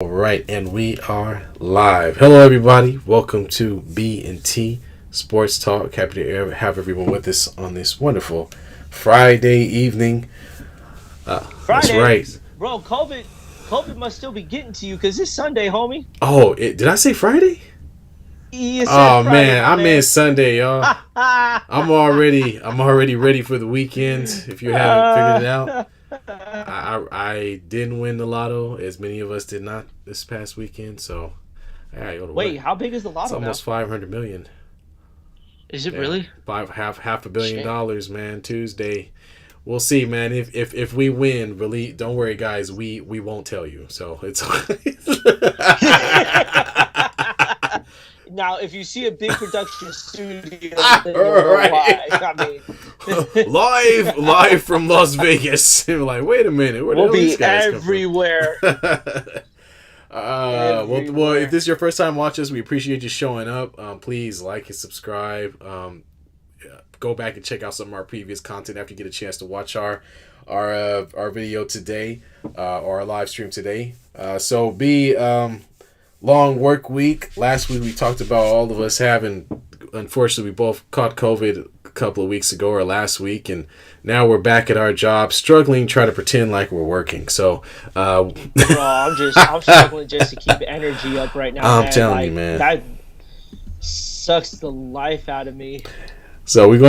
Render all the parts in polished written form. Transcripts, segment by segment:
All right, and we are live. Hello, everybody. Welcome to B&T Sports Talk. Happy to have everyone with us on this wonderful Friday evening. That's Friday, right. bro. COVID must still be getting to you because it's Sunday, homie. Oh, did I say Friday? You said Oh Friday, man, my I meant man. Sunday, y'all. I'm already ready for the weekend. If you haven't figured it out, Uh, I didn't win the lotto, as many of us did not this past weekend. So I gotta go to Wait, work. how big is the It's lotto now? almost 500 million. Is it Yeah, really? half a billion Shit. dollars, man. Tuesday, we'll see, man. If we win, really, don't worry, guys. We won't tell you. So it's Now, if you see a big production studio, all then you'll know right. why. I mean, live from Las Vegas. Like, wait a minute, where the we'll hell these be guys come from? everywhere. Well, if Everywhere. this is your first time watching us, we appreciate you showing up. Please like and subscribe. Go back and check out some of our previous content after you get a chance to watch our video today, or our live stream today. Long work week. Last week we talked about all of us having, unfortunately, we both caught COVID a couple of weeks ago or last week, and now we're back at our job, struggling, trying to pretend like we're working. So, Bro, I'm struggling just to keep energy up right now, I'm man. telling you, Like man. that sucks the life out of me. So we'll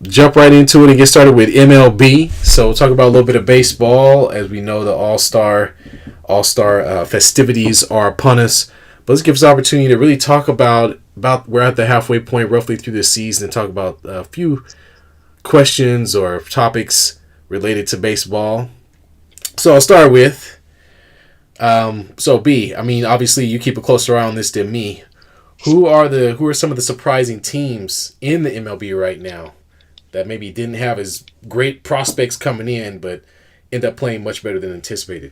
jump right into it and get started with MLB. So we'll talk about a little bit of baseball. As we know, the All-Star festivities are upon us. But let's give us an opportunity to really talk about we're at the halfway point roughly through the season, and talk about a few questions or topics related to baseball. So I'll start with B. I mean, obviously you keep a closer eye on this than me. Who are some of the surprising teams in the MLB right now that maybe didn't have as great prospects coming in, but end up playing much better than anticipated?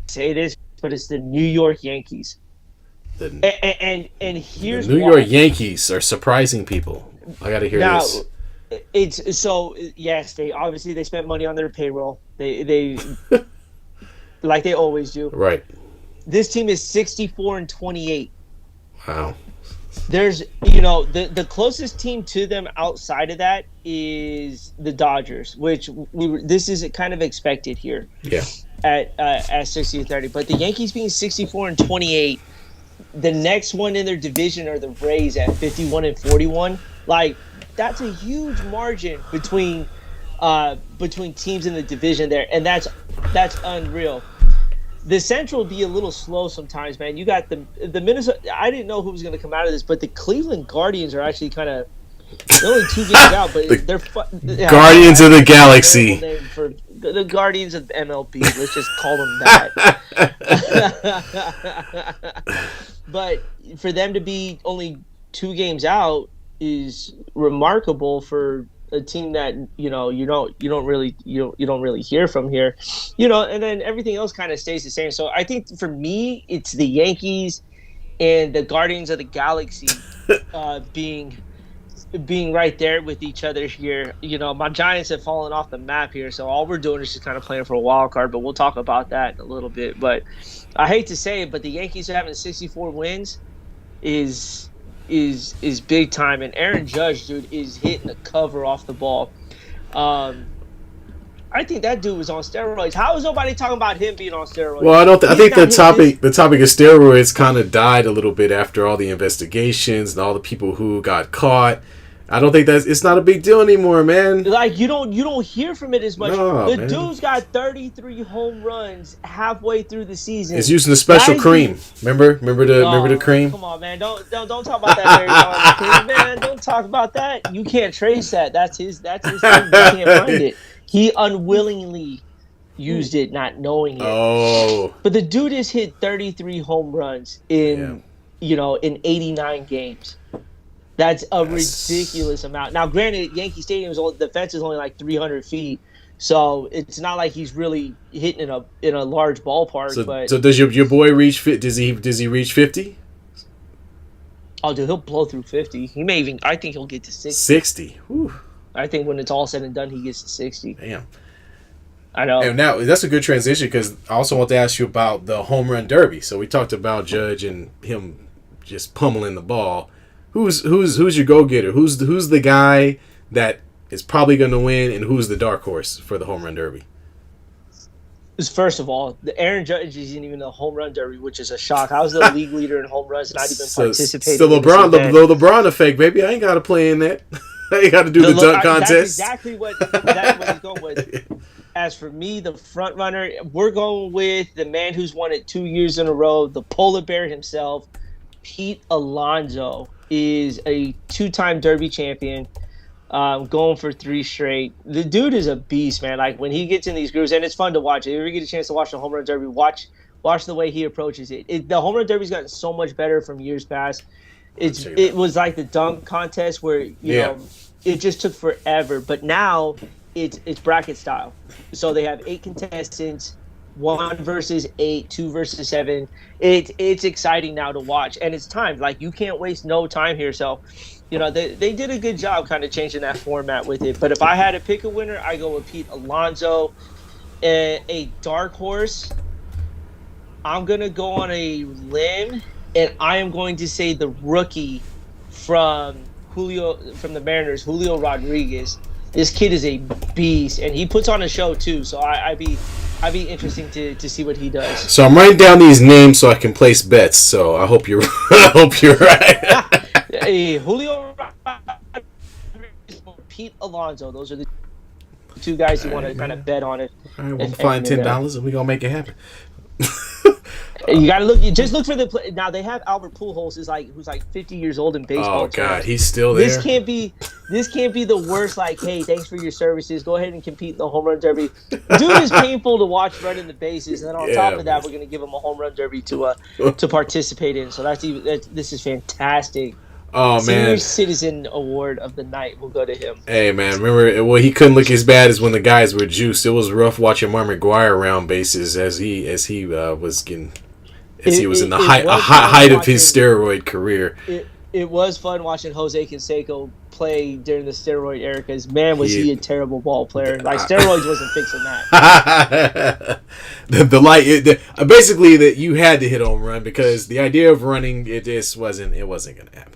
Say this, but it's the New York Yankees. The, And the here's New York why. Yankees are surprising people. I got to hear Now, this. it's so yes, they spent money on their payroll. They like they always do. Right. This team is 64-28. Wow. There's the closest team to them outside of that is the Dodgers, which this is kind of expected here Yeah. at 60-30. But the Yankees being 64-28, the next one in their division are the Rays at 51-41. Like that's a huge margin between teams in the division there, and that's unreal. The Central will be a little slow sometimes, man. You got the Minnesota. I didn't know who was going to come out of this, but the Cleveland Guardians are actually kind of they're only 2 games out, but they're Guardians of the Galaxy. Name for the Guardians of MLB. Let's just call them that. But for them to be only 2 games out is remarkable for a team that you don't really hear from here, and then everything else kind of stays the same. So I think for me, it's the Yankees and the Guardians of the Galaxy being right there with each other here. My Giants have fallen off the map here, so all we're doing is just kind of playing for a wild card. But we'll talk about that in a little bit. But I hate to say it, but the Yankees having 64 wins is big time, and Aaron Judge, dude, is hitting the cover off the ball. I think that dude was on steroids. How is nobody talking about him being on steroids? Well, I don't. I think the topic his... of steroids kind of died a little bit after all the investigations and all the people who got caught. I don't think it's not a big deal anymore, man. Like you don't hear from it as much. No, the dude's got 33 home runs halfway through the season. It's using the special cream. Remember the cream? Come on, man. Don't talk about that, Larry. Man, don't talk about that. You can't trace that. That's his thing. You can't find it. He unwillingly used it, not knowing it. Oh. But the dude has hit 33 home runs in 89 games. That's a ridiculous amount. Now, granted, Yankee Stadium the fence is only like 300 feet, so it's not like he's really hitting in a large ballpark. So does your boy reach fit? Does he reach 50? Oh, dude, he'll blow through 50. He may even. I think he'll get to 60. 60. Whew. I think when it's all said and done, he gets to 60. Damn. I know. And now that's a good transition because I also want to ask you about the home run derby. So we talked about Judge and him just pummeling the ball. Who's your go getter? Who's the guy that is probably going to win, and who's the dark horse for the home run derby? First of all, the Aaron Judge isn't even the home run derby, which is a shock. I was the league leader in home runs, not even participating. So LeBron effect, baby. I ain't got to play in that. I ain't got to do the dunk contest. That's exactly what he's going with. As for me, the front runner, we're going with the man who's won it 2 years in a row, the polar bear himself. Pete Alonso is a 2-time Derby champion. Going for 3 straight. The dude is a beast, man. Like when he gets in these grooves, and it's fun to watch. If you ever get a chance to watch the home run derby, watch the way he approaches it. The home run derby's gotten so much better from years past. It was like the dunk contest where you know it just took forever, but now it's bracket style. So they have 8 contestants, 1 versus 8, 2 versus 7. It's exciting now to watch, and it's timed. Like you can't waste no time here. So. You know, they did a good job kind of changing that format with it. But if I had to pick a winner, I go with Pete Alonso. A dark horse, I'm going to go on a limb, and I am going to say the rookie from the Mariners, Julio Rodriguez. This kid is a beast, and he puts on a show too. So I'd be interesting to see what he does. So I'm writing down these names so I can place bets. So I hope you're right. Hey, Julio Pete Alonso. Those are the 2 guys you want to kind of bet on it. All right, we'll find $10 and we're gonna make it happen. You gotta look. You just look for the play. Now they have Albert Pujols who's like 50 years old in baseball. Oh God, he's still there. This can't be the worst. Like, hey, thanks for your services. Go ahead and compete in the home run derby. Dude is painful to watch running the bases, and then on top of that, we're gonna give him a home run derby to participate in. So this is fantastic. Oh Senior man! Citizen Award of the night will go to him. Hey man, remember what he couldn't look as bad as when the guys were juiced. It was rough watching Mark McGwire round bases as he was in the height of his steroid career. It was fun watching Jose Canseco play during the steroid era because man was he a terrible ball player. Like steroids wasn't fixing that. Basically that you had to hit home run because the idea of running it wasn't gonna happen.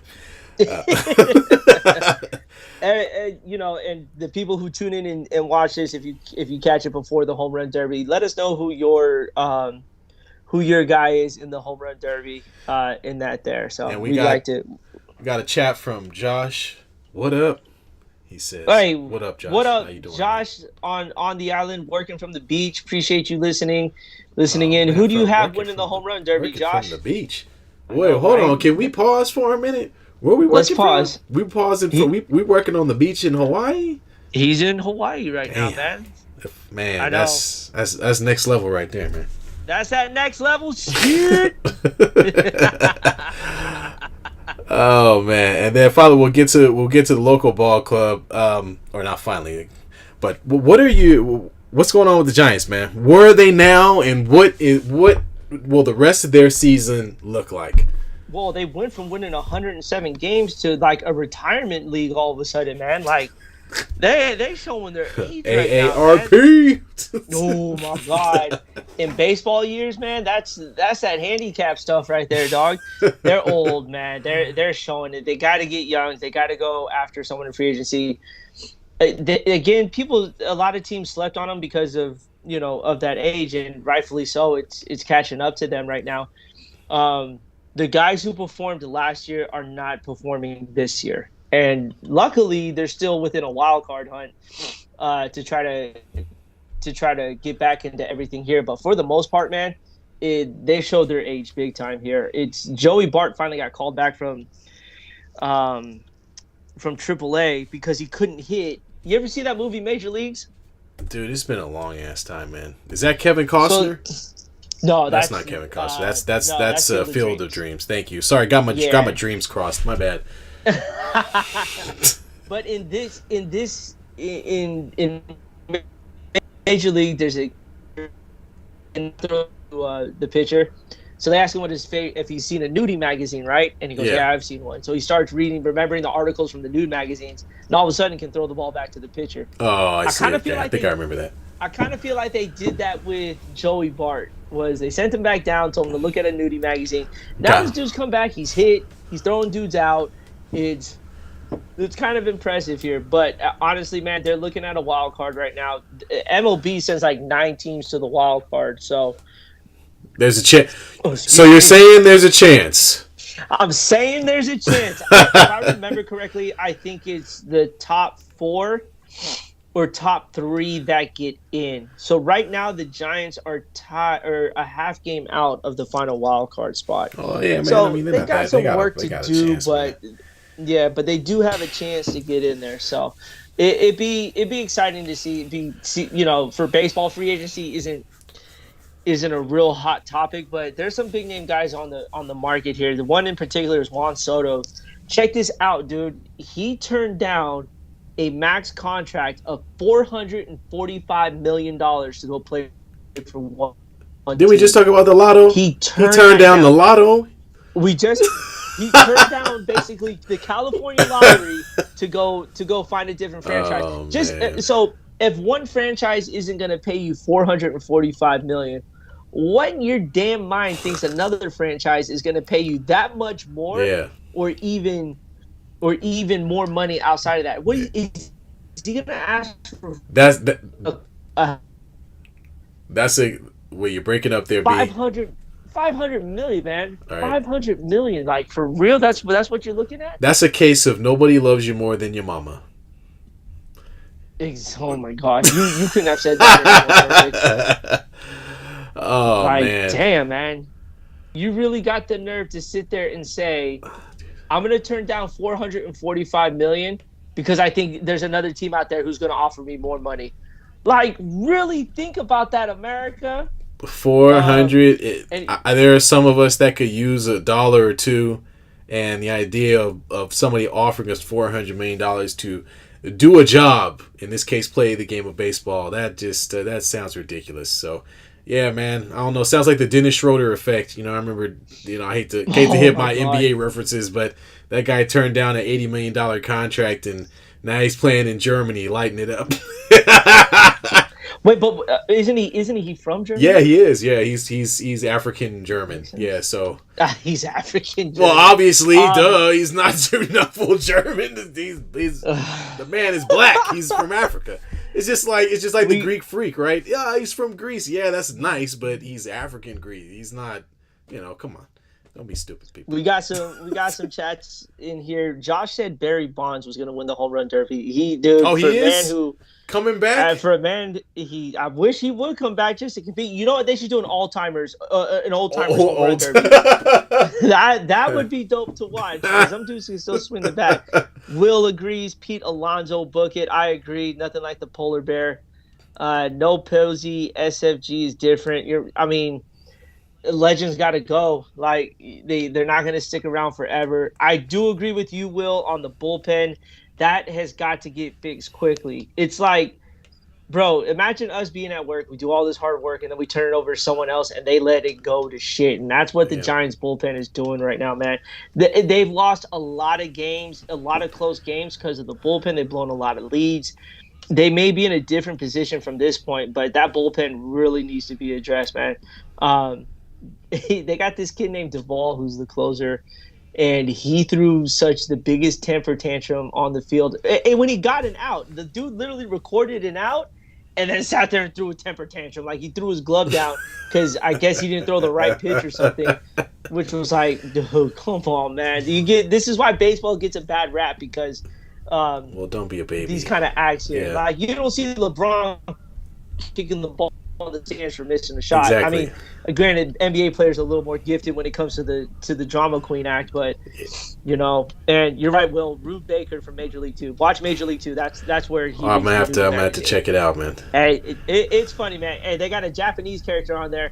And the people who tune in and watch this, if you catch it before the home run derby, let us know who your guy is in the home run derby in that there. So and we got a chat from Josh. What up? He says. Hey, what up, Josh? What up, How you doing, Josh? On the island, working from the beach. Appreciate you listening in. Who do you have winning the home run derby, Josh? From the beach. Wait, hold on. Can we pause for a minute? Where we working? Let's pause. From? We pausing for we working on the beach in Hawaii. He's in Hawaii right now, man. Man, I know. That's next level right there, man. That's that next level shit. Oh man, and then finally we'll get to the local ball club, or not finally, but what's going on with the Giants, man? Where are they now, and what will the rest of their season look like? Well, they went from winning 107 games to like a retirement league all of a sudden, man. Like they showing their age right now. AARP. Oh my God! In baseball years, man, that's that handicap stuff right there, dog. They're old, man. They're showing it. They got to get young. They got to go after someone in free agency. Again, a lot of teams slept on them because of that age, and rightfully so. It's catching up to them right now. The guys who performed last year are not performing this year. And luckily, they're still within a wild card hunt to try to get back into everything here. But for the most part, man, they showed their age big time here. It's Joey Bart finally got called back from AAA because he couldn't hit. You ever see that movie Major Leagues? Dude, it's been a long ass time, man. Is that Kevin Costner? No, that's not Kevin Costner. That's Field of Dreams. Thank you. Sorry, got my dreams crossed. My bad. But in Major League, there's the pitcher. So they ask him if he's seen a nudie magazine, right? And he goes, "Yeah, I've seen one." So he starts remembering the articles from the nude magazines, and all of a sudden can throw the ball back to the pitcher. Oh, I see. I think I remember that. I kind of feel like they did that with Joey Bart. Was they sent him back down, told him to look at a nudie magazine. Now this dude's come back. He's hit. He's throwing dudes out. It's kind of impressive here. But honestly, man, they're looking at a wild card right now. MLB sends like 9 teams to the wild card. So there's a chance. So you're saying there's a chance? I'm saying there's a chance. If I remember correctly, I think it's the top 4 or top 3 that get in. So right now the Giants are a half game out of the final wild card spot. Oh yeah, man. So I mean, they got some work to do, but but they do have a chance to get in there. So it'd be exciting to see. For baseball, free agency isn't a real hot topic, but there's some big name guys on the market here. The one in particular is Juan Soto. Check this out, dude. He turned down a max contract of $445 million to go play for one Did we just talk about the lotto? He turned down the lotto? He turned down basically the California lottery to go find a different franchise. So if one franchise isn't going to pay you $445 million, what in your damn mind thinks another franchise is going to pay you that much more, or even more money outside of that? What is he going to ask for? That's where you're breaking up there. 500 million, man. Right. 500 million, like for real. That's what you're looking at. That's a case of nobody loves you more than your mama. Oh my god, you couldn't have said that. Oh man, damn, man, you really got the nerve to sit there and say, "I'm going to turn down 445 million because I think there's another team out there who's going to offer me more money." Like, really think about that, America. 400. There are some of us that could use $1 or $2, and the idea of somebody offering us $400 million to do a job, in this case, play the game of baseball, that just that sounds ridiculous. So, yeah, man, I don't know. Sounds like the Dennis Schroeder effect. I remember. I hate to hit my NBA references, but that guy turned down an $80 million contract, and now he's playing in Germany, lighting it up. Wait, but isn't he from Germany? Yeah, he is. Yeah, he's African German. Yeah, so he's African German. Well, obviously, duh, he's not full German. The man is black. He's from Africa. It's just like the Greek freak, right? Yeah, he's from Greece. Yeah, that's nice, but he's African Greek. He's not. Come on. Don't be stupid, people. We got some chats in here. Josh said Barry Bonds was going to win the home run derby. He is coming back. For a man, I wish he would come back just to compete. You know what? They should do an old-timers home run derby. that would be dope to watch. Some dudes can still swing the bat. Will agrees. Pete Alonso, book it. I agree. Nothing like the polar bear. No Posey. SFG is different. Legends got to go. Like they're not going to stick around forever. I do agree with you, Will, on the bullpen. That has got to get fixed quickly. It's like, bro, imagine us being at work. We do all this hard work, and then we turn it over to someone else, and they let it go to shit. And that's what the Giants bullpen is doing right now, man. They've lost a lot of games, a lot of close games because of the bullpen. They've blown a lot of leads. They may be in a different position from this point, but that bullpen really needs to be addressed, man. They got this kid named Duvall who's the closer, and he threw the biggest temper tantrum on the field. And when he got an out, the dude literally recorded an out and then sat there and threw a temper tantrum. Like, he threw his glove down because I guess he didn't throw the right pitch or something, which was like, dude, come on, man. This is why baseball gets a bad rap because well, don't be a baby. These kind of acts here. Yeah. Like, you don't see LeBron kicking the ball on the stands for missing a shot. Exactly. Granted, NBA players are a little more gifted when it comes to the drama queen act, but and you're right, Will. Rube Baker from Major League 2. Watch Major League 2. That's where he. I'm gonna have to check it out, man. Hey, it's funny, man. Hey, they got a Japanese character on there.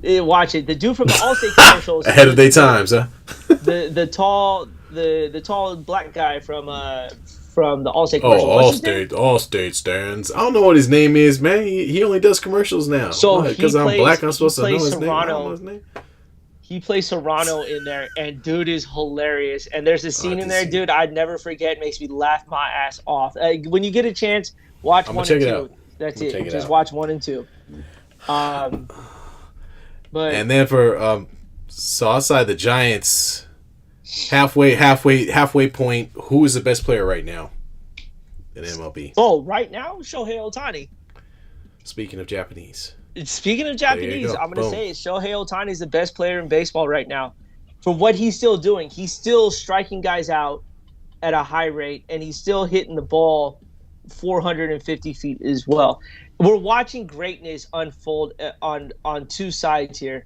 Watch it. The dude from the Allstate commercials. Ahead of their times, huh? the tall black guy from the Allstate commercials. Allstate stands. I don't know what his name is, man. He only does commercials now. So because I'm black, I'm supposed to know his name. I don't know his name. He plays Serrano in there, and dude is hilarious. And there's a scene in there, dude, I'd never forget. Makes me laugh my ass off. When you get a chance, Watch I'm gonna 1 check and it 2. out. That's I'm gonna it. check it Just out. watch 1 and 2. Um, but And then for so outside the Giants, halfway point, who is the best player right now in MLB? right now, Shohei Ohtani. Speaking of Japanese. Speaking of There you Japanese, go. I'm gonna Boom. say it. Shohei Ohtani is the best player in baseball right now. For what he's still doing, he's still striking guys out at a high rate, and he's still hitting the ball 450 feet as well. We're watching greatness unfold on two sides here.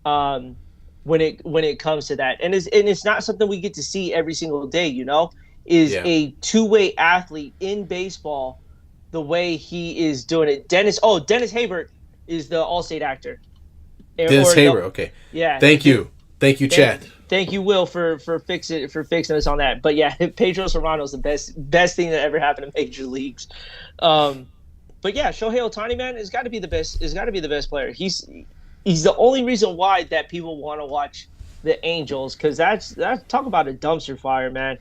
When it comes to that, and it's not something we get to see every single day. Is Yeah. a two-way athlete in baseball the way he is doing it. Dennis Haybert is the All-State actor. Dennis Haber. Okay. Yeah. Thank you, Chad. Thank you, Will, for fixing us on that. But yeah, Pedro Serrano is the best thing that ever happened in major leagues. But yeah, Shohei Ohtani, man, has got to be the best. Has got to be the best player. He's the only reason why that people want to watch the Angels, because that's talk about a dumpster fire, man.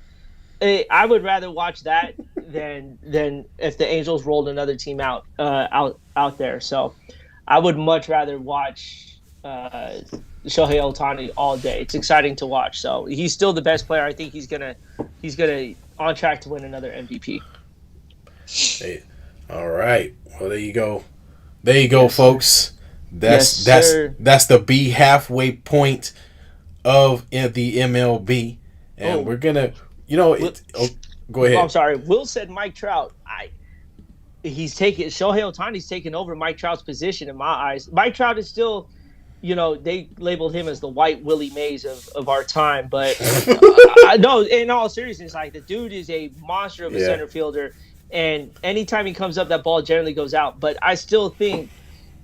I would rather watch that than if the Angels rolled another team out there. So I would much rather watch Shohei Ohtani all day. It's exciting to watch. So he's still the best player. I think he's gonna on track to win another MVP. Hey, all right. Well, there you go. There you go, yes, folks. That's the B halfway point of the MLB, and we're gonna, go ahead. I'm sorry. Will said Mike Trout. Shohei Ohtani's taking over Mike Trout's position in my eyes. Mike Trout is still, they labeled him as the white Willie Mays of our time, but no, in all seriousness, like, the dude is a monster of a center fielder, and anytime he comes up, that ball generally goes out. But I still think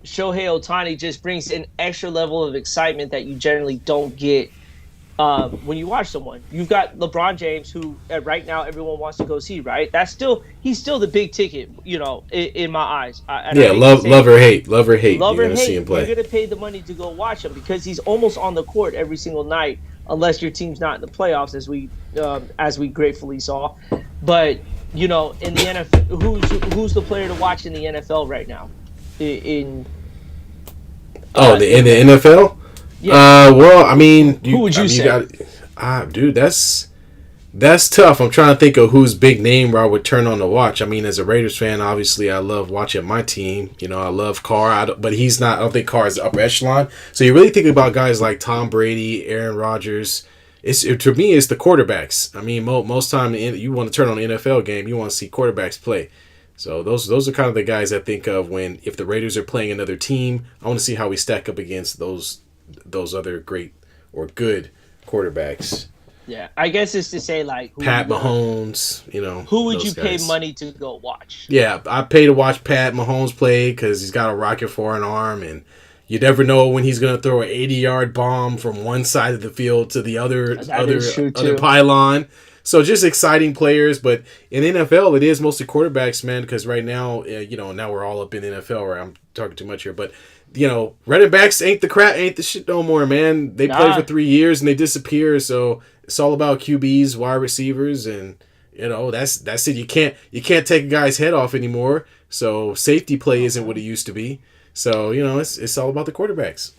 Shohei Ohtani just brings an extra level of excitement that you generally don't get when you watch someone. You've got LeBron James, who right now everyone wants to go see, right? He's still the big ticket, in my eyes. Love or hate. You're gonna see him play. You're gonna pay the money to go watch him because he's almost on the court every single night, unless your team's not in the playoffs, as we gratefully saw. But in the NFL, who's the player to watch in the NFL right now? In the NFL? Yeah. Well, I mean, who would you say? Dude, that's tough. I'm trying to think of whose big name where I would turn on to watch. I mean, as a Raiders fan, obviously, I love watching my team. I love Carr, but he's not. I don't think Carr is the upper echelon. So you really think about guys like Tom Brady, Aaron Rodgers. To me, it's the quarterbacks. I mean, most time you want to turn on an NFL game, you want to see quarterbacks play. So those are kind of the guys I think of if the Raiders are playing another team. I want to see how we stack up against those other great or good quarterbacks. Yeah, I guess it's to say, like, Pat Mahomes, who would you pay money to go watch? Yeah, I pay to watch Pat Mahomes play because he's got a rocket for an arm, and you never know when he's going to throw an 80-yard bomb from one side of the field to the other pylon. So just exciting players, but in NFL it is mostly quarterbacks, man. Because right now, now we're all up in NFL. Right? I'm talking too much here, but running backs ain't the shit no more, man. They play for 3 years and they disappear. So it's all about QBs, wide receivers, and that's it. You can't take a guy's head off anymore. So safety play isn't what it used to be. So it's all about the quarterbacks.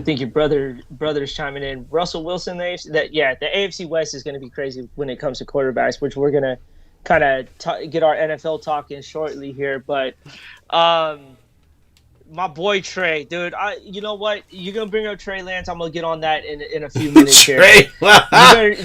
Think your brother's chiming in. Russell Wilson, the AFC West is going to be crazy when it comes to quarterbacks, which we're gonna kind of get our NFL talk in shortly here. But my boy Trey, dude, you know what? You're gonna bring up Trey Lance. I'm gonna get on that in a few minutes here.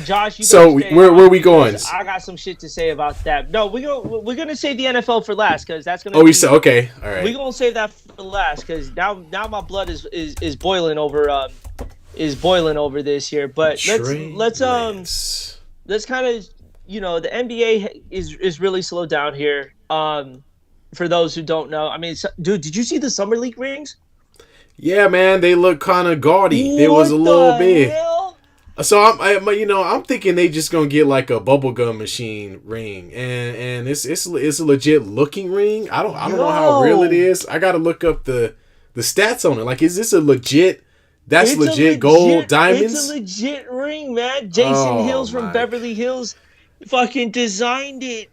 Josh, so where are we going? I got some shit to say about that. No, we're gonna save the NFL for last because that's gonna. Okay, all right. We're gonna save that for last because now my blood is boiling over this here. But let's kind of the NBA is really slowed down here. For those who don't know, I mean, dude, did you see the Summer League rings? Yeah, man, they look kind of gaudy. There was a little bit. Hell? So I'm thinking they just gonna get like a bubblegum machine ring, and it's a legit looking ring. I don't know how real it is. I gotta look up the stats on it. Like, is this a legit? That's legit gold diamonds. It's a legit ring, man. Jason Hills from Beverly Hills fucking designed it.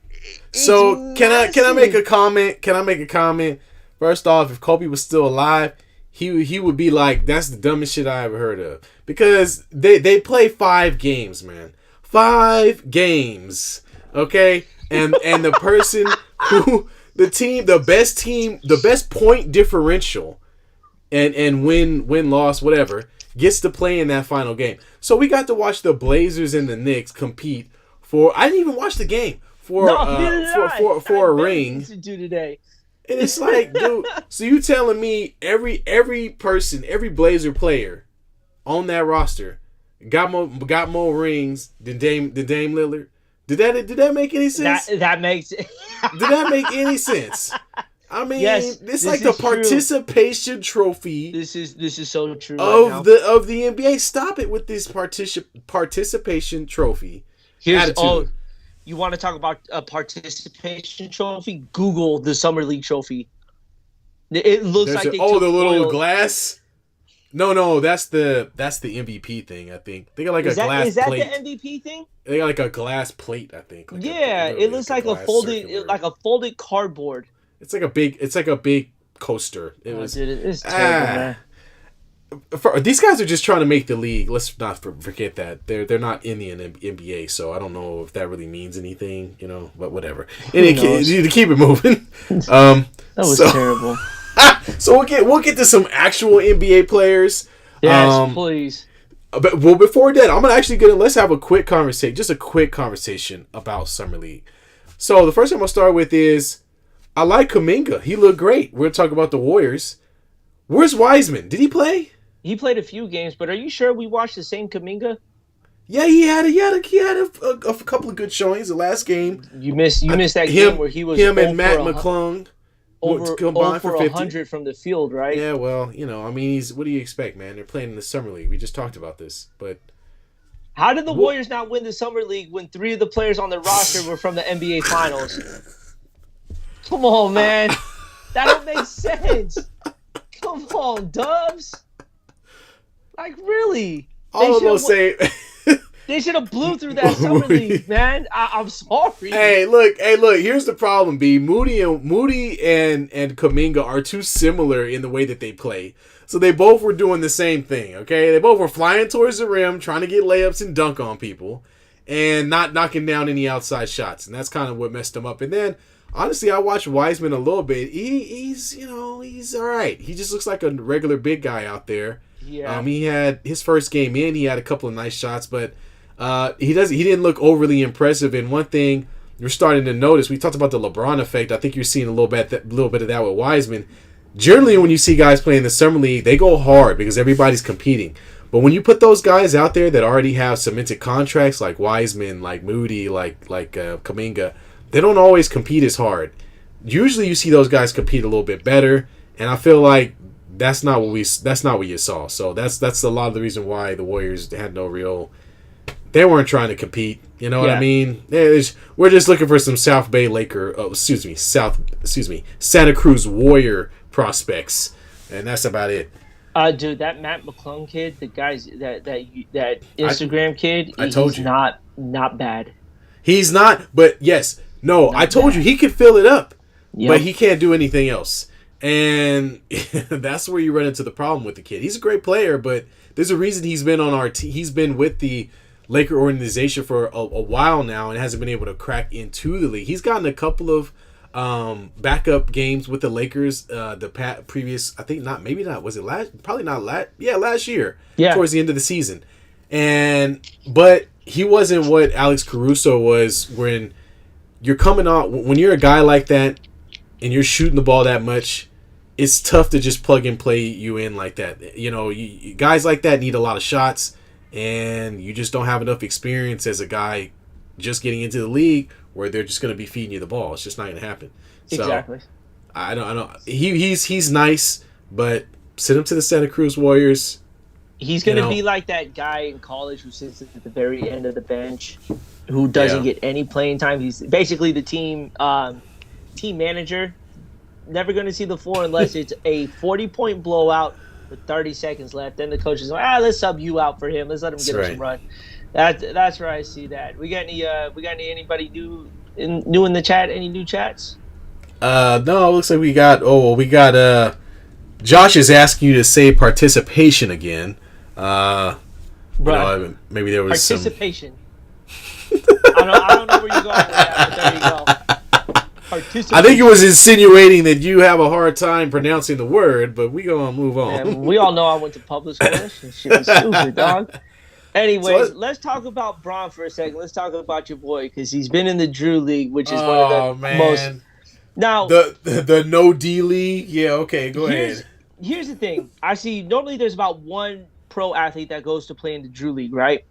So can I make a massive. comment? Can I make a comment? First off, if Kobe was still alive, he would be like, that's the dumbest shit I ever heard of. Because they play 5 games, man. 5 games. Okay? And the person who the best point differential and win loss, whatever, gets to play in that final game. So we got to watch the Blazers and the Knicks compete for, I didn't even watch the game, for a ring. To do today. And it's like, dude, so you telling me every person, every Blazer player on that roster got more rings than Dame Lillard? Did that make any sense? That makes it. Did that make any sense? I mean, yes, it's like the participation trophy. This is so true of the NBA. Stop it with this participation trophy. Attitude. You want to talk about a participation trophy? Google the Summer League trophy. It looks like they took the little oil. glass. No, that's the MVP thing. I think they got like glass is that plate. the MVP thing? They got like a glass plate. I think. Like it looks like a folded cardboard. It's like a big coaster. Dude, it's terrible, man. These guys are just trying to make the league. Let's not forget that they're not in the NBA, so I don't know if that really means anything, but whatever. To keep it moving. That was terrible. So we'll get to some actual NBA players. Yes, please. But before that, I'm let's have a quick conversation, just a quick conversation about Summer League. So the first thing I'm gonna start with is I like Kuminga. He looked great. We're talking about the Warriors. Where's Wiseman? Did he play? He played a few games, but are you sure we watched the same Kuminga? Yeah, he had a couple of good showings. The last game, you missed that game where he was and Matt McClung over 100 from the field, right? Yeah, well, what do you expect, man? They're playing in the Summer League. We just talked about this, but how did the Warriors not win the Summer League when 3 of the players on the roster were from the NBA Finals? Come on, man, that don't make sense. Come on, Dubs. Like, really? They should have blew through that Summer League, man. I'm sorry. Hey, look. Here's the problem, B. Moody and Kuminga are too similar in the way that they play. So they both were doing the same thing, okay? They both were flying towards the rim, trying to get layups and dunk on people, and not knocking down any outside shots. And that's kind of what messed them up. And then, honestly, I watched Wiseman a little bit. He's all right. He just looks like a regular big guy out there. Yeah. He had his first game in. He had a couple of nice shots, but he didn't look overly impressive. And one thing you're starting to notice, we talked about the LeBron effect. I think you're seeing a little bit of that with Wiseman. Generally, when you see guys playing the Summer League, they go hard because everybody's competing. But when you put those guys out there that already have cemented contracts, like Wiseman, like Moody, like Kuminga, they don't always compete as hard. Usually, you see those guys compete a little bit better, and I feel like that's not what you saw. So that's a lot of the reason why the Warriors had no real. They weren't trying to compete. You know what I mean? We're just looking for some South Bay Santa Cruz Warrior prospects, and that's about it. Dude, that Matt McClung kid, the guys that Instagram kid, he's not bad. He's not, but yes, no, I told you he could fill it up, but he can't do anything else. And that's where you run into the problem with the kid. He's a great player, but there's a reason he's been on our team. He's been with the Laker organization for a while now and hasn't been able to crack into the league. He's gotten a couple of backup games with the Lakers. Previous, I think not. Maybe not. Was it last? Probably not last. Yeah, last year. Yeah. Towards the end of the season, but he wasn't what Alex Caruso was when you're coming on. When you're a guy like that and you're shooting the ball that much, it's tough to just plug and play you in like that. Guys like that need a lot of shots, and you just don't have enough experience as a guy just getting into the league where they're just going to be feeding you the ball. It's just not going to happen. Exactly. So, I don't. He's nice, but send him to the Santa Cruz Warriors. He's going to be like that guy in college who sits at the very end of the bench, who doesn't get any playing time. He's basically the team manager. Never going to see the floor unless it's a 40-point blowout with 30 seconds left. Then the coach is like, let's sub you out for him. Let's let him get some run. That's where I see that. We got anybody new new in the chat? Any new chats? No, it looks like we got. Josh is asking you to say participation again. Maybe there was participation. I don't know where you're going with that, but there you go. I think it was insinuating that you have a hard time pronouncing the word, but we gonna move on. Man, we all know I went to public school. That shit was stupid, dog. Anyways, let's talk about Braun for a second. Let's talk about your boy because he's been in the Drew League, which is one of the most. Now the no D League. Yeah, okay, go ahead. Here's the thing. I see. Normally, there's about one pro athlete that goes to play in the Drew League, right?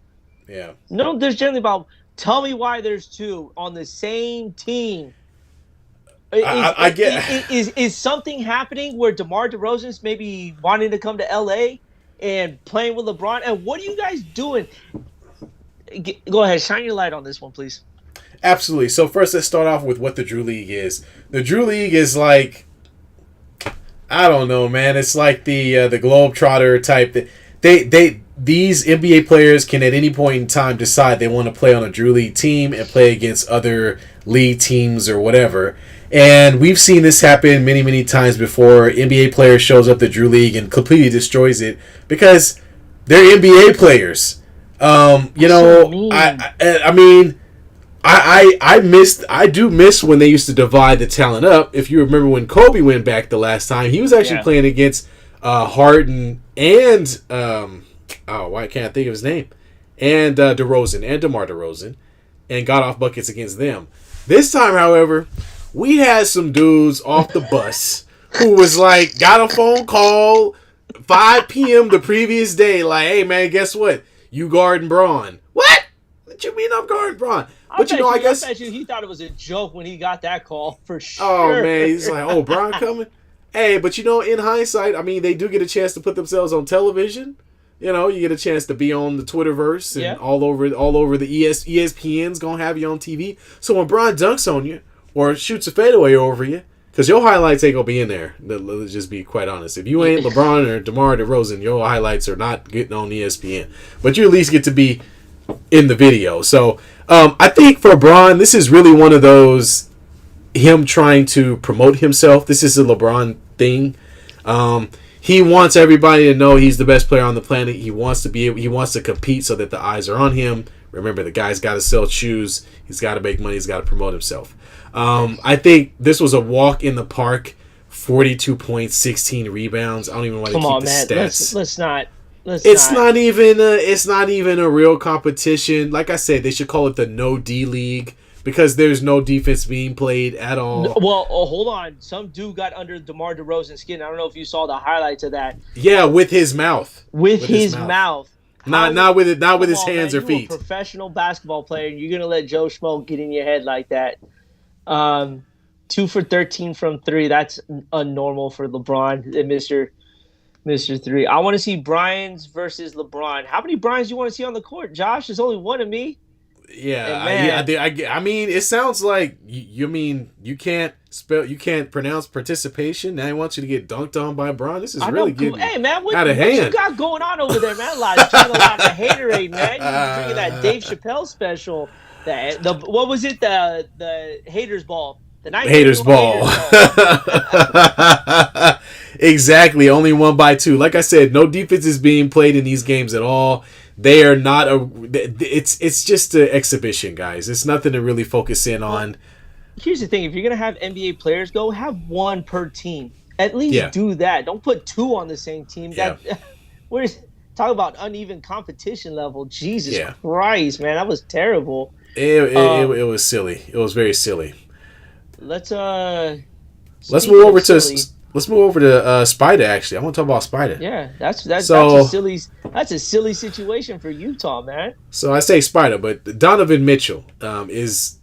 Yeah. No, there's generally about. Tell me why there's two on the same team. I get. Is something happening where DeMar DeRozan's maybe wanting to come to LA and playing with LeBron? And what are you guys doing? Go ahead, shine your light on this one, please. Absolutely. So first, let's start off with what the Drew League is. The Drew League is like, I don't know, man. It's like the Globetrotter type. These NBA players can at any point in time decide they want to play on a Drew League team and play against other league teams or whatever. And we've seen this happen many, many times before. NBA player shows up the Drew League and completely destroys it because they're NBA players. I do miss when they used to divide the talent up. If you remember when Kobe went back the last time, he was actually playing against Harden and why can't I think of his name? And DeRozan and DeMar DeRozan, and got off buckets against them. This time, however, we had some dudes off the bus who was like, got a phone call 5 p.m. the previous day, like, hey man, guess what? You guarding Braun. What? What you mean I'm guarding Braun? But I guess he thought it was a joke when he got that call for sure. Oh man, he's like, oh, Braun coming? Hey, but in hindsight, I mean, they do get a chance to put themselves on television. You get a chance to be on the Twitterverse and all over the ESPN's gonna have you on TV. So when Braun dunks on you or shoots a fadeaway over you, because your highlights ain't gonna be in there. Let's just be quite honest. If you ain't LeBron or DeMar DeRozan, your highlights are not getting on ESPN. But you at least get to be in the video. So I think for Braun, this is really one of those him trying to promote himself. This is a LeBron thing. He wants everybody to know he's the best player on the planet. He wants to compete so that the eyes are on him. Remember, the guy's got to sell shoes. He's got to make money. He's got to promote himself. I think this was a walk in the park. 42 points, 16 rebounds. I don't even want to keep the stats. Let's not. It's not even a real competition. Like I said, they should call it the No D League. Because there's no defense being played at all. Well, hold on. Some dude got under DeMar DeRozan's skin. I don't know if you saw the highlights of that. Yeah, with his mouth. With his mouth. Not with his hands or feet. You're a professional basketball player, and you're gonna let Joe Schmo get in your head like that. 2 for 13 from 3. That's unnormal for LeBron and Mr. 3. I want to see Bryans versus LeBron. How many Bryans do you want to see on the court, Josh? There's only one of me. Yeah, I mean, it sounds like you can't pronounce participation. Now he wants you to get dunked on by Braun. This is really getting out of hand. What you got going on over there, man? Drinking a lot of haterade, man. You drinking that Dave Chappelle special? What was it? The haters ball. The haters ball. Exactly. Only 1-2. Like I said, no defense is being played in these games at all. They are not it's just an exhibition, guys. It's nothing to really focus in on. Here's the thing. If you're going to have NBA players go, have one per team. At least do that. Don't put 2 on the same team. Talk about uneven competition level. Jesus Christ, man. That was terrible. It was silly. It was very silly. Let's move over to Spider. Actually, I want to talk about Spider. Yeah, that's a silly situation for Utah, man. So I say Spider, but Donovan Mitchell is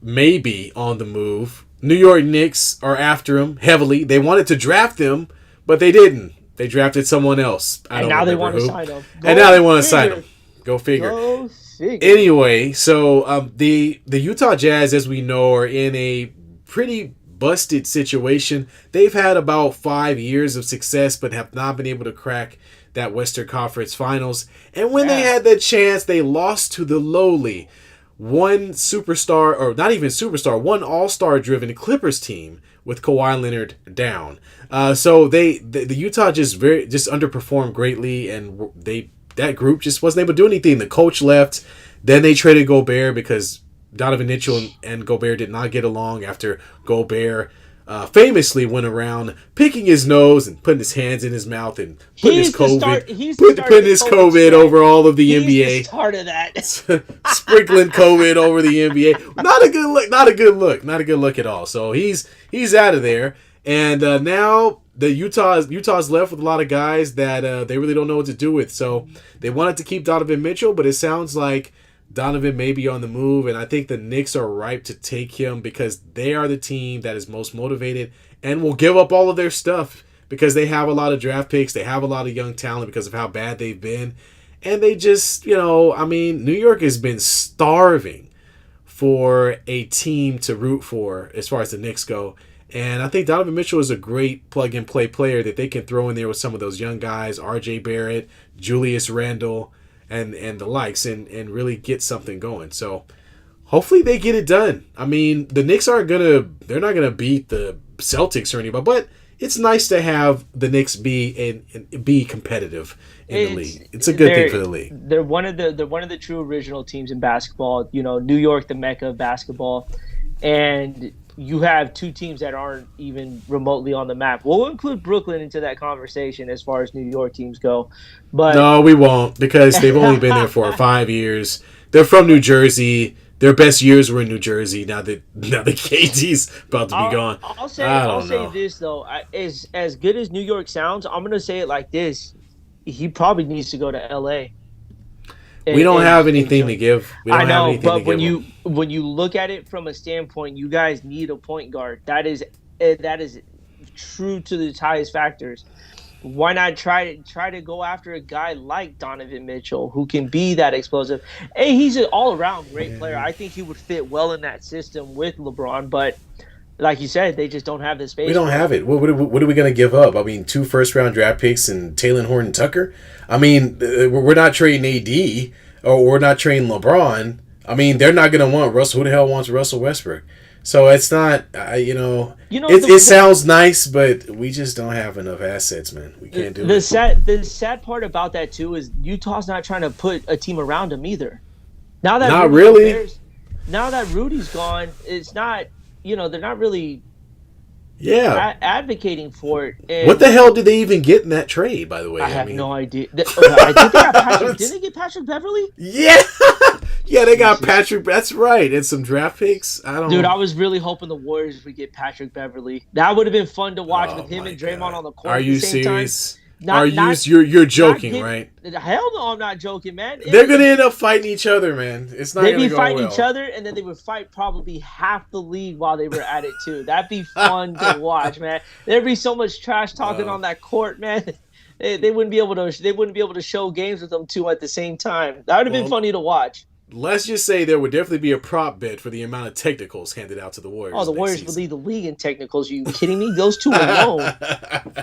maybe on the move. New York Knicks are after him heavily. They wanted to draft him, but they didn't. They drafted someone else. Now they want to sign him. Go figure. Anyway, so the Utah Jazz, as we know, are in a pretty busted situation. They've had about 5 years of success, but have not been able to crack that Western Conference Finals. And when they had the chance, they lost to the lowly one superstar, or not even superstar, one all-star driven Clippers team with Kawhi Leonard down. So the Utah just underperformed greatly, and that group just wasn't able to do anything. The coach left. Then they traded Gobert because Donovan Mitchell and Gobert did not get along after Gobert famously went around picking his nose and putting his hands in his mouth and putting his COVID over all of the NBA. He's part of that. Sprinkling COVID over the NBA. Not a good look. Not a good look. Not a good look at all. So he's out of there. And now the Utah's left with a lot of guys that they really don't know what to do with. So they wanted to keep Donovan Mitchell, but it sounds like Donovan may be on the move, and I think the Knicks are ripe to take him because they are the team that is most motivated and will give up all of their stuff because they have a lot of draft picks. They have a lot of young talent because of how bad they've been. And they just, New York has been starving for a team to root for as far as the Knicks go. And I think Donovan Mitchell is a great plug-and-play player that they can throw in there with some of those young guys, R.J. Barrett, Julius Randle, and the likes, and really get something going. So hopefully they get it done. I mean, the Knicks they're not gonna beat the Celtics or anybody, but it's nice to have the Knicks be competitive in the league. It's a good thing for the league. They're one of the true original teams in basketball. New York, the mecca of basketball, and you have two teams that aren't even remotely on the map. We'll include Brooklyn into that conversation as far as New York teams go. But no, we won't, because they've only been there for 5 years. They're from New Jersey. Their best years were in New Jersey. Now that KD's about to be gone. I'll say this though. As good as New York sounds, I'm gonna say it like this: he probably needs to go to LA. We don't have anything to give. I know, but when you look at it from a standpoint, you guys need a point guard. That is true to the highest factors. Why not try to go after a guy like Donovan Mitchell who can be that explosive? Hey, he's an all-around great player. I think he would fit well in that system with LeBron, but like you said, they just don't have the space. We don't have it. What are we going to give up? I mean, 2 first-round draft picks and Taylor Horton-Tucker? I mean, we're not trading AD or we're not trading LeBron. I mean, they're not going to want Russell. Who the hell wants Russell Westbrook? So it's not, it sounds nice, but we just don't have enough assets, man. We can't do it. The sad part about that, too, is Utah's not trying to put a team around him either. Now that Rudy's gone, it's not, they're not really advocating for it. And what the hell did they even get in that trade, by the way? I have no idea. I think they got Patrick. Did they get Patrick Beverley? Yeah. Yeah, they got Patrick. That's right. And some draft picks. Dude, I was really hoping the Warriors would get Patrick Beverley. That would have been fun to watch with him and Draymond on the court. Are you serious? You're joking, right? Hell no, I'm not joking, man. They're gonna end up fighting each other, man. It's not. They'd be fighting each other, and then they would fight probably half the league while they were at it too. That'd be fun to watch, man. There'd be so much trash talking on that court, man. They wouldn't be able to show games with them two at the same time. That would have been funny to watch. Let's just say there would definitely be a prop bet for the amount of technicals handed out to the Warriors. Oh, the Warriors would lead the league in technicals. Are you kidding me? Those two alone.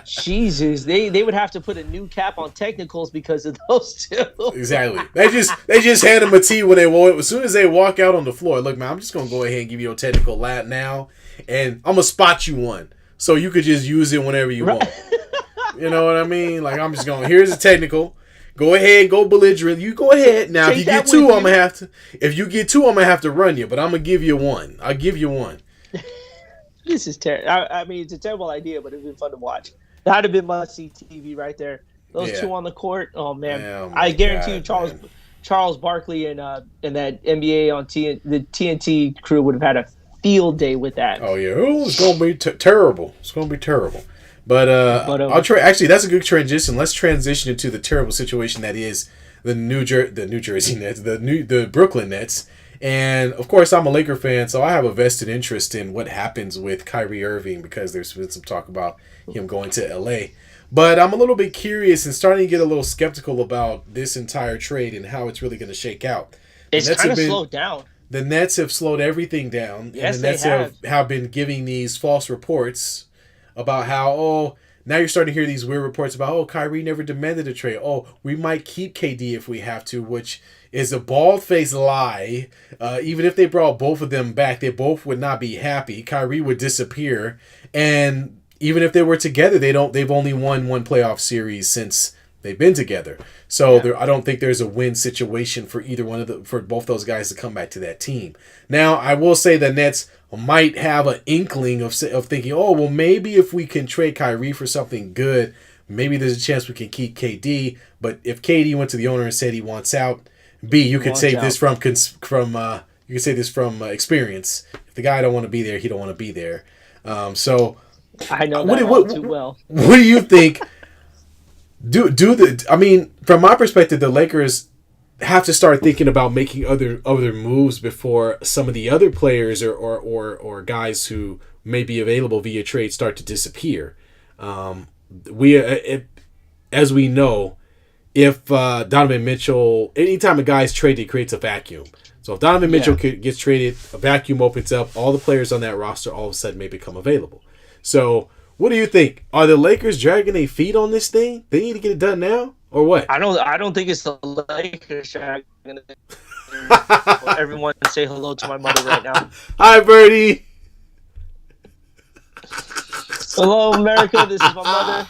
Jesus, they would have to put a new cap on technicals because of those two. Exactly. They just hand them a tee when as soon as they walk out on the floor. Look, man, I'm just gonna go ahead and give you a technical lap now, and I'm gonna spot you one so you could just use it whenever you want. You know what I mean? Like, I'm just going. Here's a technical. Go ahead, go belligerent. You go ahead. Now, if you get 2, I'm gonna have to. If you get 2, I'm gonna have to run you. But I'm gonna give you 1. I'll give you 1. This is terrible. I mean, it's a terrible idea, but it'd been fun to watch. That'd have been must-see TV right there. Those two on the court. Oh man, I guarantee you, Charles Barkley and that NBA on the TNT crew would have had a field day with that. Oh yeah, it's gonna be terrible. It's gonna be terrible. But I'll try. Actually, that's a good transition. Let's transition into the terrible situation that is the New Jersey Nets, the Brooklyn Nets. And of course, I'm a Laker fan, so I have a vested interest in what happens with Kyrie Irving because there's been some talk about him going to LA. But I'm a little bit curious and starting to get a little skeptical about this entire trade and how it's really going to shake out. It's kind of slowed down. The Nets have slowed everything down. Yes, and the Nets have been giving these false reports about how, Now you're starting to hear these weird reports about, oh, Kyrie never demanded a trade. Oh, we might keep KD if we have to, which is a bald-faced lie. Even if they brought both of them back, they both would not be happy. Kyrie would disappear, and even if they were together, they've only won one playoff series since they've been together. So I don't think there's a win situation for for both those guys to come back to that team. Now, I will say the Nets might have an inkling of thinking, oh, well, maybe if we can trade Kyrie for something good, maybe there's a chance we can keep KD. But if KD went to the owner and said he wants out, you could say this from experience. If the guy don't want to be there, he don't want to be there. So I know that too well. What do you think? From my perspective, the Lakers have to start thinking about making other moves before some of the other players or guys who may be available via trade start to disappear. As we know, if Donovan Mitchell, anytime a guy's traded, it creates a vacuum. So if Donovan Mitchell gets traded, a vacuum opens up. All the players on that roster all of a sudden may become available. So what do you think? Are the Lakers dragging their feet on this thing? They need to get it done now, or what? I don't think it's the Lakers dragging it. Everyone say hello to my mother right now. Hi, Birdie. Hello, America. This is my mother.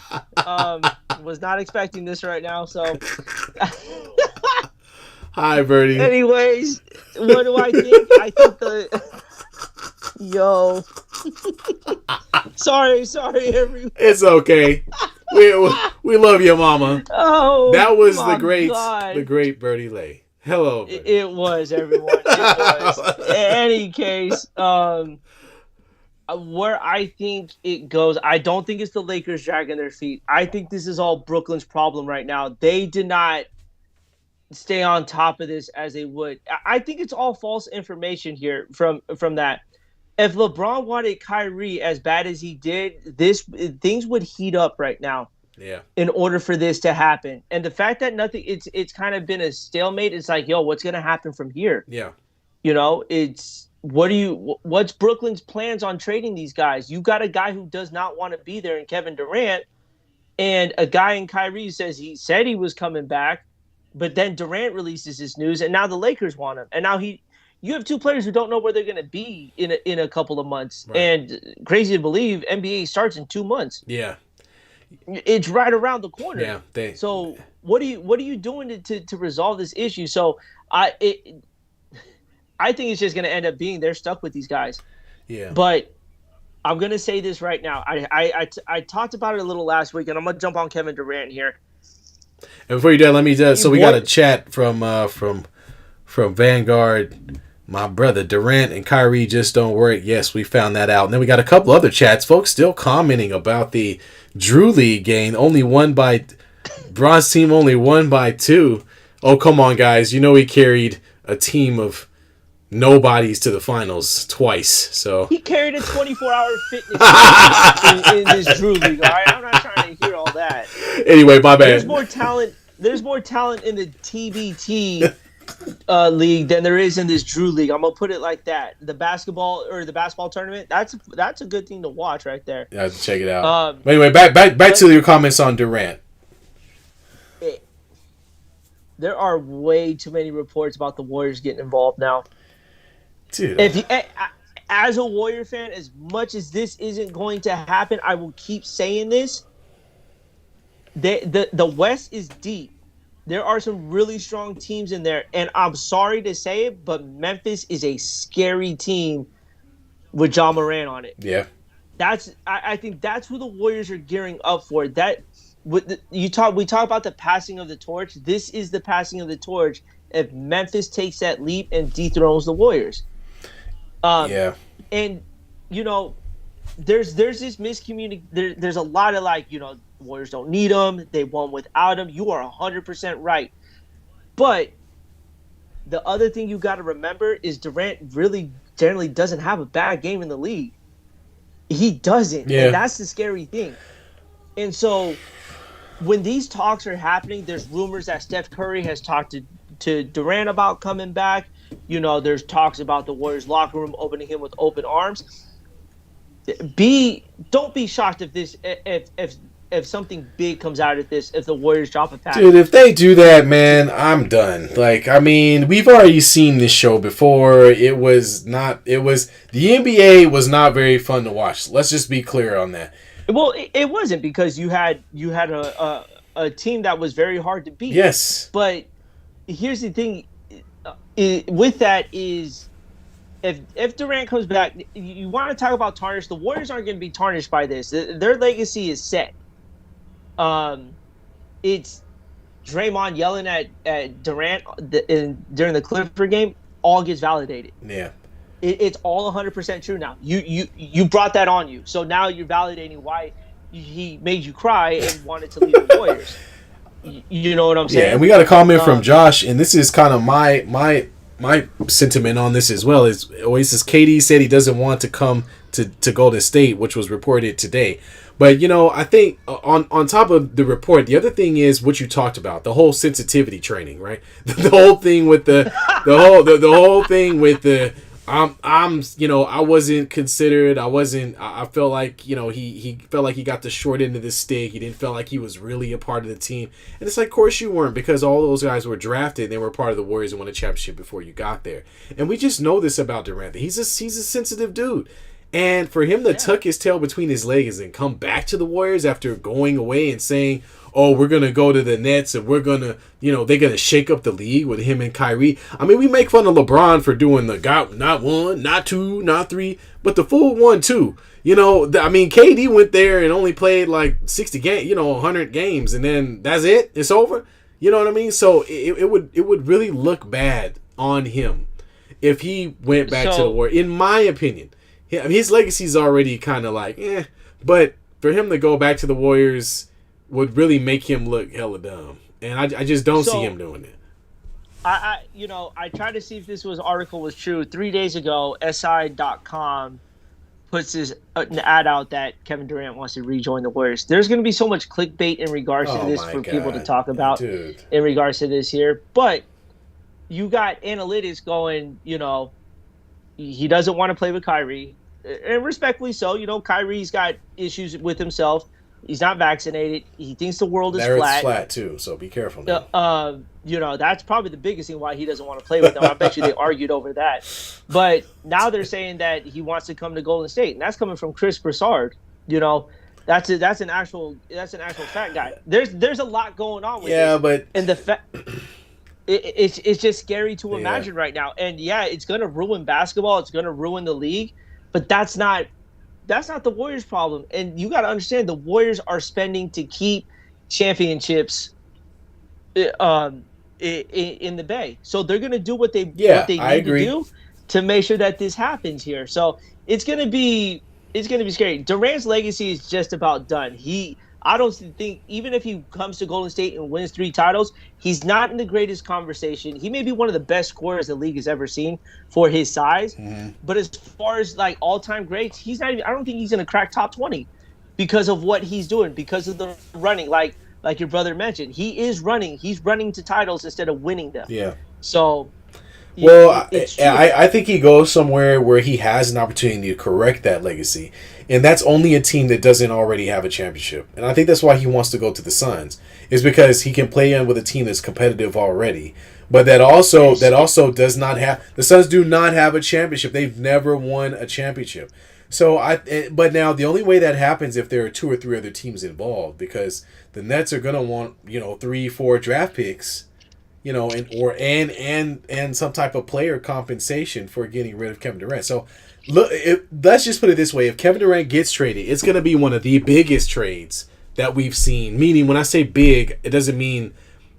Was not expecting this right now, so. Hi, Birdie. Anyways, what do I think? I think Yo. sorry, everyone. It's okay. We love you, Mama. Oh, that was my the great Birdie Lay. Hello. It was, everyone. It was. In any case, where I think it goes, I don't think it's the Lakers dragging their feet. I think this is all Brooklyn's problem right now. They did not stay on top of this as they would. I think it's all false information here from that. If LeBron wanted Kyrie as bad as he did, things would heat up right now. Yeah. In order for this to happen. And the fact that it's kind of been a stalemate. It's like, yo, what's going to happen from here? Yeah. What's Brooklyn's plans on trading these guys? You got a guy who does not want to be there in Kevin Durant, and a guy in Kyrie said he was coming back, but then Durant releases this news, and now the Lakers want him. And now you have two players who don't know where they're going to be in a couple of months. Right. And crazy to believe, NBA starts in 2 months. Yeah. It's right around the corner. Yeah. So what are you doing to resolve this issue? So I think it's just going to end up being they're stuck with these guys. Yeah. But I'm going to say this right now. I talked about it a little last week, and I'm going to jump on Kevin Durant here. And before you do that, let me so we got a chat from Vanguard. My brother, Durant and Kyrie just don't work. Yes, we found that out. And then we got a couple other chats. Folks still commenting about the Drew League game. Bronze team only won by 2. Oh, come on, guys. You know he carried a team of nobodies to the finals twice. So he carried a 24-hour fitness in this Drew League. All right, I'm not trying to hear all that. Anyway, my bad. There's more talent in the TBT league than there is in this Drew League. I'm gonna put it like that. The basketball tournament. That's a good thing to watch right there. Yeah, check it out. But anyway, back to your comments on Durant. There are way too many reports about the Warriors getting involved now. Dude, as a Warrior fan, as much as this isn't going to happen, I will keep saying this. The West is deep. There are some really strong teams in there, and I'm sorry to say it, but Memphis is a scary team with Ja Morant on it. Yeah, I think that's who the Warriors are gearing up for. We talk about the passing of the torch. This is the passing of the torch. If Memphis takes that leap and dethrones the Warriors, yeah, and there's this miscommunication. There's a lot of Warriors don't need him. They won without him. You are 100% right. But the other thing you got to remember is Durant really generally doesn't have a bad game in the league. He doesn't. Yeah. And that's the scary thing. And so when these talks are happening, there's rumors that Steph Curry has talked to Durant about coming back. There's talks about the Warriors locker room opening him with open arms. Don't be shocked if if something big comes out of this, if the Warriors drop a package. Dude, if they do that, man, I'm done. Like, I mean, we've already seen this show before. The NBA was not very fun to watch. Let's just be clear on that. Well, it wasn't, because you had a team that was very hard to beat. Yes. But here's the thing with that is, if Durant comes back, you want to talk about tarnish. The Warriors aren't going to be tarnished by this. Their legacy is set. It's Draymond yelling at Durant during the Clipper game all gets validated. Yeah. It's all 100% true now. You brought that on you. So now you're validating why he made you cry and wanted to leave the Warriors. You know what I'm saying? Yeah, and we got a comment from Josh, and this is kind of my sentiment on this as well. Is Oasis KD said he doesn't want to come to Golden State, which was reported today. But, I think on top of the report, the other thing is what you talked about, the whole sensitivity training, right? The whole thing with the whole thing with the I wasn't considered. I felt like, he felt like he got the short end of the stick. He didn't feel like he was really a part of the team. And it's like, of course you weren't, because all those guys were drafted. They were part of the Warriors and won a championship before you got there. And we just know this about Durant. He's a sensitive dude. And for him to tuck his tail between his legs and come back to the Warriors after going away and saying, oh, we're going to go to the Nets and we're going to, they're going to shake up the league with him and Kyrie. I mean, we make fun of LeBron for doing the not one, not two, not three, but the full 1-2. KD went there and only played like 60 games, 100 games, and then that's it. It's over. You know what I mean? So it would really look bad on him if he went back to the Warriors, in my opinion. His legacy is already kind of like, but for him to go back to the Warriors would really make him look hella dumb. And I just don't see him doing it. I tried to see if this article was true. 3 days ago, SI.com puts this an ad out that Kevin Durant wants to rejoin the Warriors. There's going to be so much clickbait in regards to this for people to talk about in regards to this here. But you got analytics going, he doesn't want to play with Kyrie. And respectfully so. Kyrie's got issues with himself. He's not vaccinated. He thinks the world is flat. It's flat too, so be careful now. That's probably the biggest thing why he doesn't want to play with them. I bet you they argued over that. But now they're saying that he wants to come to Golden State, and that's coming from Chris Broussard. That's an actual fact guy. There's a lot going on with it. But and the fact it's just scary to imagine right now. And it's going to ruin basketball. It's going to ruin the league. But that's not the Warriors' problem. And you got to understand, the Warriors are spending to keep championships in the Bay. So they're going to do what they need to do to make sure that this happens here. So it's going to be scary. Durant's legacy is just about done. I don't think, even if he comes to Golden State and wins 3 titles, he's not in the greatest conversation. He may be one of the best scorers the league has ever seen for his size. Mm-hmm. But as far as like all-time greats, he's not even, I don't think he's going to crack top 20 because of what he's doing, because of the running. Like your brother mentioned, he is running. He's running to titles instead of winning them. Yeah. So, I think he goes somewhere where he has an opportunity to correct that legacy. And that's only a team that doesn't already have a championship. And I think that's why he wants to go to the Suns, is because he can play in with a team that's competitive already. But that also does not have, the Suns do not have a championship. They've never won a championship. But now the only way that happens if there are 2 or 3 other teams involved, because the Nets are going to want, 3-4 draft picks, and some type of player compensation for getting rid of Kevin Durant. So look, let's just put it this way: if Kevin Durant gets traded, it's going to be one of the biggest trades that we've seen. Meaning, when I say big, it doesn't mean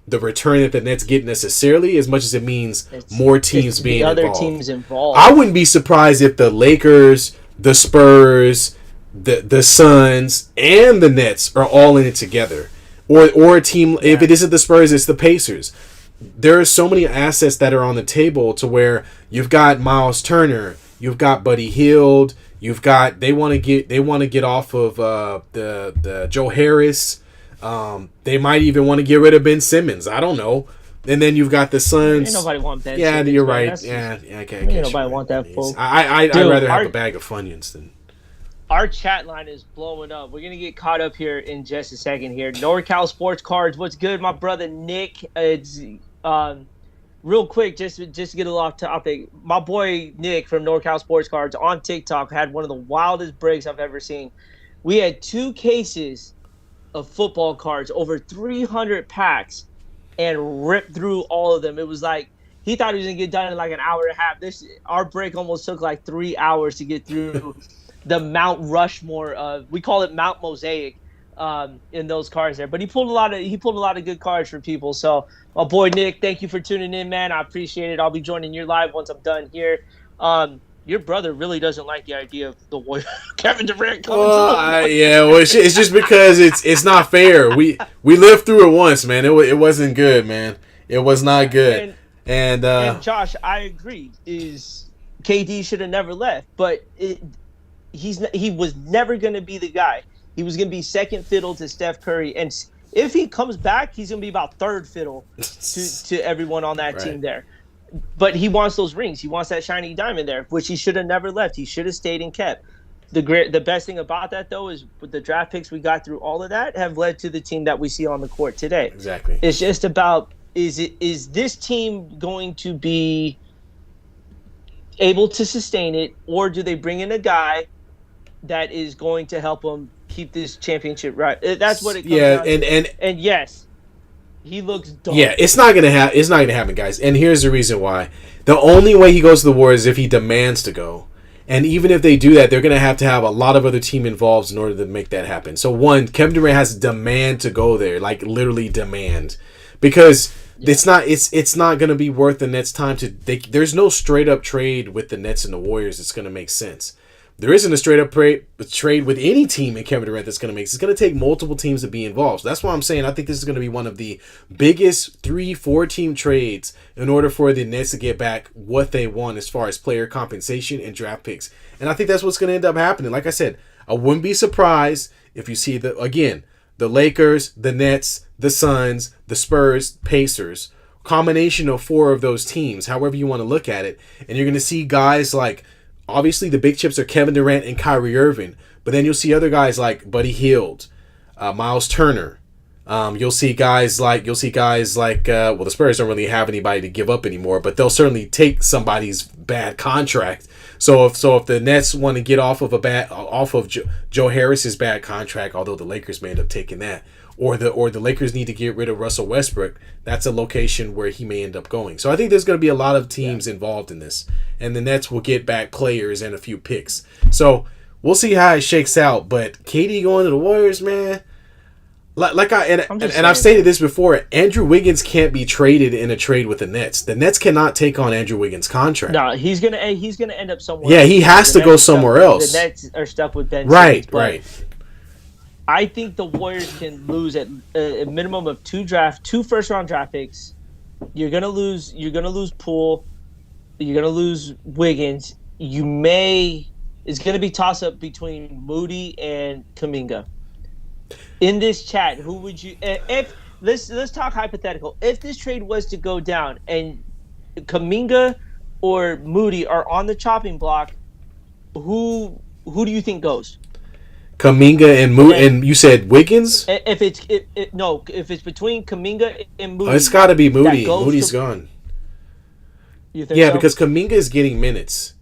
the return that the Nets get necessarily, as much as it means more teams being involved. Other teams involved. I wouldn't be surprised if the Lakers, the Spurs, the Suns, and the Nets are all in it together, or a team. If it isn't the Spurs, it's the Pacers. There are so many assets that are on the table to where you've got Miles Turner, you've got Buddy Hield, you've got they want to get off of the Joe Harris. They might even want to get rid of Ben Simmons. I don't know. And then you've got the Suns. Ain't nobody want Ben Yeah, Simmons, you're man. right. Okay. Ain't nobody want that fool. I'd rather have a bag of Funyuns than. Our chat line is blowing up. We're gonna get caught up here in just a second. Here, NorCal Sports Cards. What's good, my brother Nick? It's real quick, just to get a little off topic. My boy Nick from NorCal Sports Cards on TikTok had one of the wildest breaks I've ever seen. We had 2 cases of football cards, over 300 packs, and ripped through all of them. It was like he thought he was gonna get done in like an hour and a half. Our break almost took like 3 hours to get through the Mount Rushmore of, we call it Mount Mosaic, in those cards there. But he pulled a lot of good cards for people. So my boy Nick, thank you for tuning in, man. I appreciate it. I'll be joining your live once I'm done here. Your brother really doesn't like the idea of the Warriors. Kevin Durant coming to it's just because it's not fair. We lived through it once, man. It wasn't good, man. It was not good. And Josh, I agree. Is KD should have never left, but he was never going to be the guy. He was going to be second fiddle to Steph Curry, and if he comes back, he's going to be about third fiddle to everyone on that team there. But he wants those rings. He wants that shiny diamond there, which he should have never left. He should have stayed and kept. The best thing about that, though, is with the draft picks we got through all of that have led to the team that we see on the court today. Exactly. It's just about, is this team going to be able to sustain it, or do they bring in a guy that is going to help them keep this championship right? That's what it comes down to. And yes, he looks dumb. Yeah, it's not gonna happen, guys. And here's the reason why. The only way he goes to the Warriors is if he demands to go. And even if they do that, they're gonna have to have a lot of other team involved in order to make that happen. So one, Kevin Durant has to demand to go there, like literally demand, because it's not gonna be worth the Nets' time to. There's no straight up trade with the Nets and the Warriors that's gonna make sense. There isn't a straight up trade with any team in Kevin Durant that's going to make sense. It's going to take multiple teams to be involved. So that's why I'm saying I think this is going to be one of the biggest 3-4 team trades in order for the Nets to get back what they want as far as player compensation and draft picks. And I think that's what's going to end up happening. Like I said, I wouldn't be surprised if you see the Lakers, the Nets, the Suns, the Spurs, Pacers, combination of 4 of those teams, however you want to look at it. And you're going to see guys like, obviously, the big chips are Kevin Durant and Kyrie Irving, but then you'll see other guys like Buddy Hield, Miles Turner. You'll see guys like the Spurs don't really have anybody to give up anymore, but they'll certainly take somebody's bad contract. So if the Nets want to get off of Joe Harris's bad contract, although the Lakers may end up taking that, or the Lakers need to get rid of Russell Westbrook, that's a location where he may end up going. So I think there's going to be a lot of teams involved in this, and the Nets will get back players and a few picks. So we'll see how it shakes out. But KD going to the Warriors, man. I've stated this before, Andrew Wiggins can't be traded in a trade with the Nets. The Nets cannot take on Andrew Wiggins' contract. No, he's gonna end up somewhere. Yeah, he has to go somewhere else. The Nets are stuck with Ben Simmons. Right. I think the Warriors can lose at a minimum of 2 first-round draft picks. You're gonna lose Poole. You're gonna lose Wiggins. It's gonna be toss-up between Moody and Kuminga. In this chat, who would you? If let's talk hypothetical. If this trade was to go down and Kuminga or Moody are on the chopping block, who do you think goes? Kuminga and Moody, and you said Wiggins? If it's between Kuminga and Moody, it's got to be Moody. Moody's gone. You think so? Because Kuminga is getting minutes,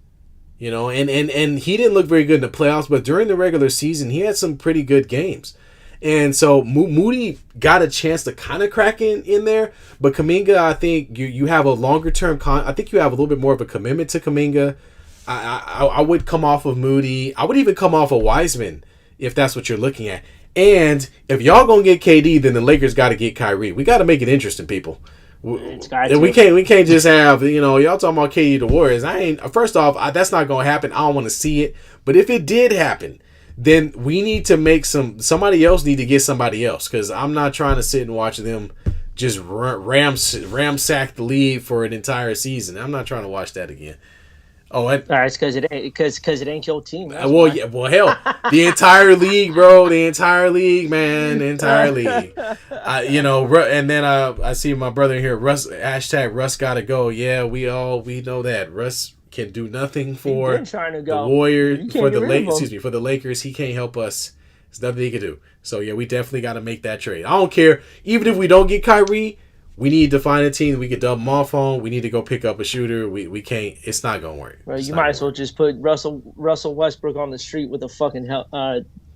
and he didn't look very good in the playoffs, but during the regular season, he had some pretty good games. And so Moody got a chance to kind of crack in there, but Kuminga, I think you have a longer term I think you have a little bit more of a commitment to Kuminga. I would come off of Moody. I would even come off of Wiseman if that's what you're looking at. And if y'all gonna get KD, then the Lakers got to get Kyrie. We got to make it interesting, people. We can't just have y'all talking about KD the Warriors. First off, that's not gonna happen. I don't want to see it. But if it did happen, then we need to make somebody else need to get somebody else, because I'm not trying to sit and watch them just ramsack the league for an entire season. I'm not trying to watch that again. Oh, it's because it ain't your team. Hell, the entire league, bro, the entire league, man, the entire league. And then I see my brother here, Russ #Russ gotta go. Yeah, we know that Russ can do nothing He's for been trying to the go. Warriors, You can't get rid of him. for the Lakers. He can't help us. There's nothing he can do. So yeah, we definitely got to make that trade. I don't care. Even if we don't get Kyrie, we need to find a team we can dub him off on. We need to go pick up a shooter. We can't. It's not gonna work. Bro, you might as well just put Russell Westbrook on the street with a fucking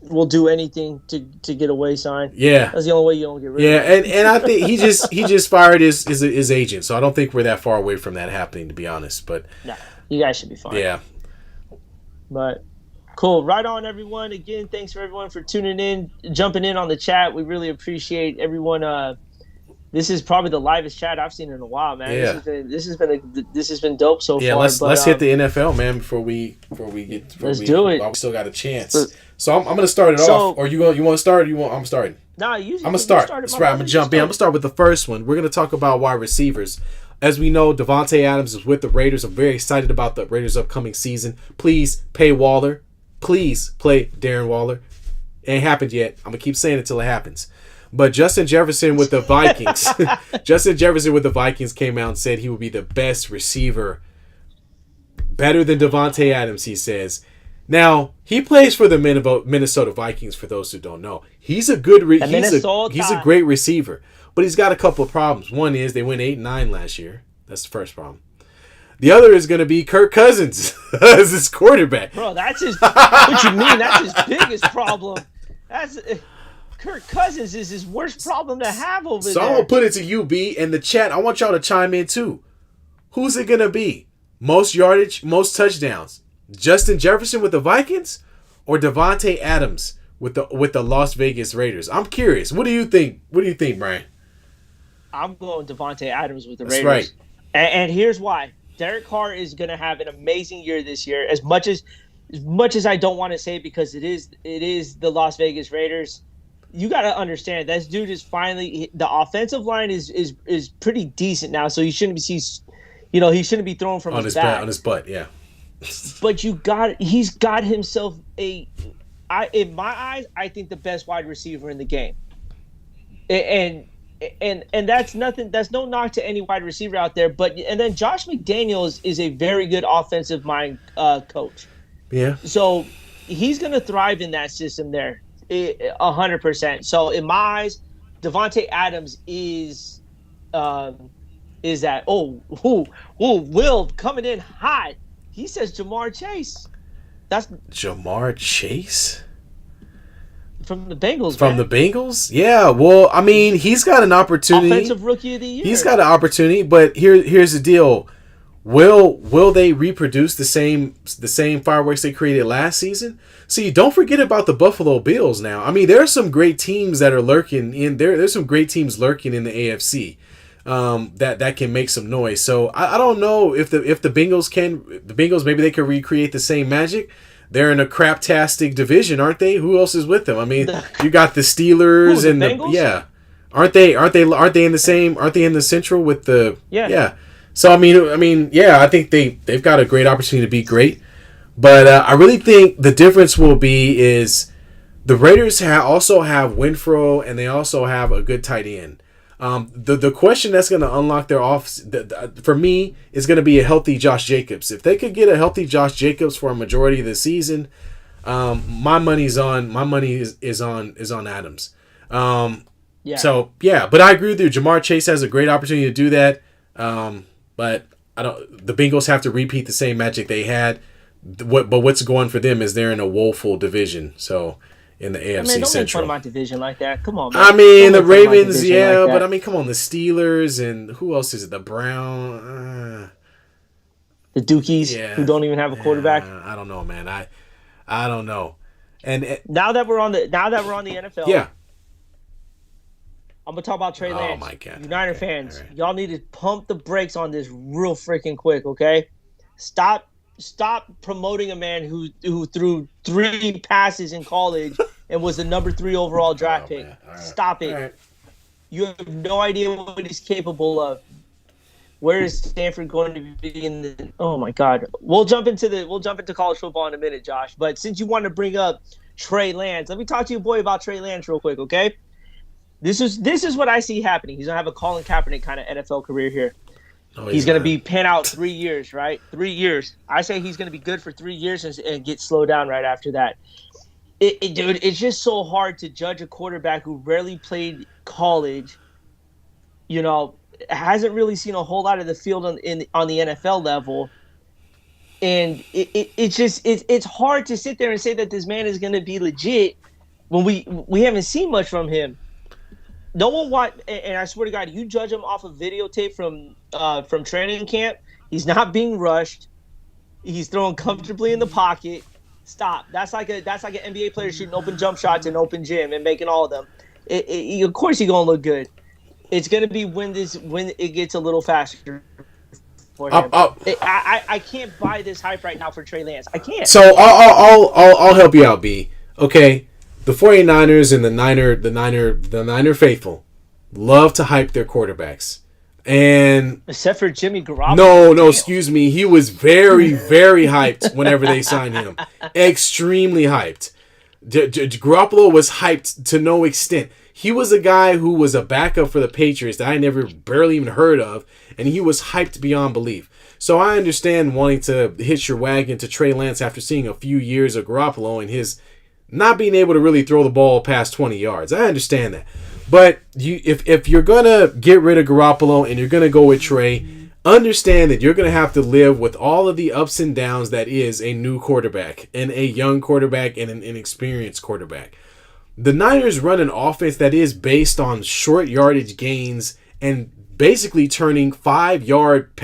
we'll do anything to get away sign. Yeah, that's the only way you don't get rid of him. and I think he just fired his agent. So I don't think we're that far away from that happening, to be honest. But nah, you guys should be fine. Yeah. But cool. Right on, everyone. Again, thanks for everyone for tuning in, jumping in on the chat. We really appreciate everyone. This is probably the livest chat I've seen in a while, man. Yeah. This has been dope so far. Let's hit the NFL, man, before we do it. We still got a chance. So I'm gonna start it off. Or you want to start? Or I'm starting. Nah, I'm gonna start. That's right. I'm gonna jump in. I'm gonna start with the first one. We're gonna talk about wide receivers. As we know, Devontae Adams is with the Raiders. I'm very excited about the Raiders' upcoming season. Please pay Waller. Please play Darren Waller. It ain't happened yet. I'm gonna keep saying it till it happens. But Justin Jefferson with the Vikings, came out and said he would be the best receiver, better than Devontae Adams. He says. Now he plays for the Minnesota Vikings. For those who don't know, he's a good he's a great receiver, but he's got a couple of problems. One is they went 8-9 last year. That's the first problem. The other is going to be Kirk Cousins as his quarterback. Bro, that's his. What you mean? That's his biggest problem. Kirk Cousins is his worst problem to have over there. So I'm going to put it to you, B, and the chat. I want y'all to chime in, too. Who's it going to be? Most yardage, most touchdowns? Justin Jefferson with the Vikings or Devontae Adams with the Las Vegas Raiders? I'm curious. What do you think? What do you think, Brian? I'm going Devontae Adams with the Raiders. That's right. And here's why. Derek Carr is going to have an amazing year this year. As much as I don't want to say it because it is the Las Vegas Raiders. You got to understand this dude is finally the offensive line is pretty decent now, so he shouldn't be thrown from his back. On his butt, yeah. But he's got himself in my eyes, I think the best wide receiver in the game. And that's nothing. That's no knock to any wide receiver out there. And then Josh McDaniels is a very good offensive mind coach. Yeah. So he's going to thrive in that system there, 100%. So in my eyes, Devontae Adams is that Will coming in hot. He says Jamar Chase. That's Jamar Chase from the Bengals. The Bengals? Yeah. Well, I mean, he's got an opportunity. Offensive Rookie of the Year. He's got an opportunity, but here's the deal. Will they reproduce the same fireworks they created last season? See, don't forget about the Buffalo Bills now. I mean, there are some great teams that are lurking in there. There's some great teams lurking in the AFC. That can make some noise. So I don't know if the Bengals maybe they can recreate the same magic. They're in a craptastic division, aren't they? Who else is with them? I mean, you got the Steelers and Bengals? Yeah, aren't they in the same? Aren't they in the Central with the yeah? So I mean, yeah, I think they've got a great opportunity to be great, but I really think the difference will be is the Raiders also have Winfrey and they also have a good tight end. The question that's going to unlock their offense for me is going to be a healthy Josh Jacobs. If they could get a healthy Josh Jacobs for a majority of the season, my money is on Adams. Yeah. So yeah, but I agree with you. Jamar Chase has a great opportunity to do that. But the Bengals have to repeat the same magic they had. But what's going for them is they're in a woeful division. So. In the AFC don't Central. make fun of my division like that. Come on, man. I mean, the Ravens, yeah, but I mean, come on, the Steelers and who else is it? The Browns, the Dukies, who don't even have a quarterback. I don't know, man. I don't know. And now that we're on the NFL, yeah, I'm gonna talk about Trey Lance. Oh my God, United fans, right. Y'all need to pump the brakes on this real freaking quick, okay? Stop promoting a man who threw 3 passes in college and was the number 3 overall draft pick. Right. Stop it. Right. You have no idea what he's capable of. Where is Stanford going to be in the? Oh my God. We'll jump into college football in a minute, Josh. But since you want to bring up Trey Lance, let me talk to you, boy, about Trey Lance real quick, okay? This is what I see happening. He's gonna have a Colin Kaepernick kind of NFL career here. No, He's he's going to not. be pen out 3 years, right? 3 years. I say he's going to be good for 3 years and get slowed down right after that. Dude, it's just so hard to judge a quarterback who rarely played college. Hasn't really seen a whole lot of the field on the NFL level, and it's hard to sit there and say that this man is going to be legit when we haven't seen much from him. No one watch, and I swear to God, you judge him off of videotape from training camp. He's not being rushed. He's throwing comfortably in the pocket. Stop. That's like an NBA player shooting open jump shots in open gym and making all of them. Of course, he's gonna look good. It's gonna be when it gets a little faster for him. Up. I can't buy this hype right now for Trey Lance. I can't. So I'll help you out, B. Okay, the 49ers and the Niner faithful love to hype their quarterbacks. And except for Jimmy Garoppolo. No, excuse me. He was very, very hyped whenever they signed him. Extremely hyped. Garoppolo was hyped to no extent. He was a guy who was a backup for the Patriots that I barely even heard of, and he was hyped beyond belief. So I understand wanting to hitch your wagon to Trey Lance after seeing a few years of Garoppolo and his not being able to really throw the ball past 20 yards. I understand that. But if you're going to get rid of Garoppolo and you're going to go with Trey, understand that you're going to have to live with all of the ups and downs that is a new quarterback and a young quarterback and an inexperienced quarterback. The Niners run an offense that is based on short yardage gains and basically turning 5-yard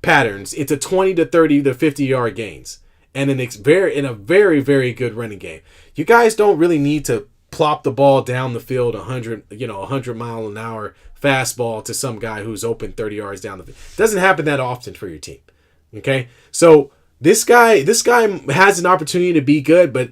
patterns into 20 to 30 to 50-yard gains and in a very, very good running game. You guys don't really need to plop the ball down the field 100 mile an hour fastball to some guy who's open 30 yards down the field. It doesn't happen that often for your team. Okay? So this guy has an opportunity to be good, but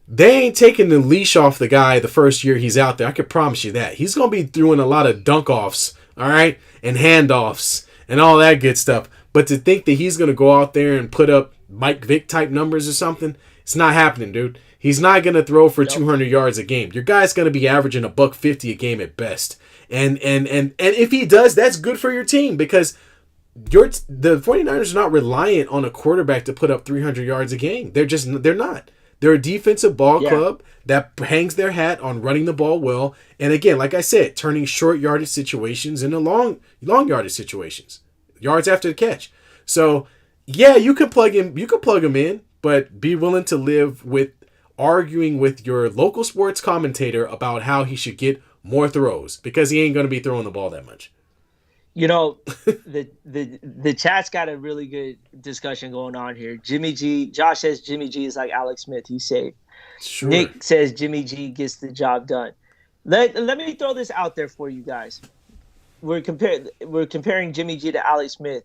they ain't taking the leash off the guy the first year he's out there. I can promise you that. He's going to be doing a lot of dunk-offs, all right, and handoffs and all that good stuff. But to think that he's going to go out there and put up Mike Vick type numbers or something, it's not happening, dude. He's not going to throw for 200 yards a game. Your guy's going to be averaging $150 a game at best. And if he does, that's good for your team because the 49ers are not reliant on a quarterback to put up 300 yards a game. They're not. They're a defensive ball club that hangs their hat on running the ball well. And again, like I said, turning short yardage situations into long yardage situations. Yards after the catch. So, yeah, you can plug him in, but be willing to live with arguing with your local sports commentator about how he should get more throws because he ain't going to be throwing the ball that much. The chat's got a really good discussion going on here. Josh says Jimmy G is like Alex Smith. He's safe. Sure. Nick says Jimmy G gets the job done. Let me throw this out there for you guys. We're comparing Jimmy G to Alex Smith.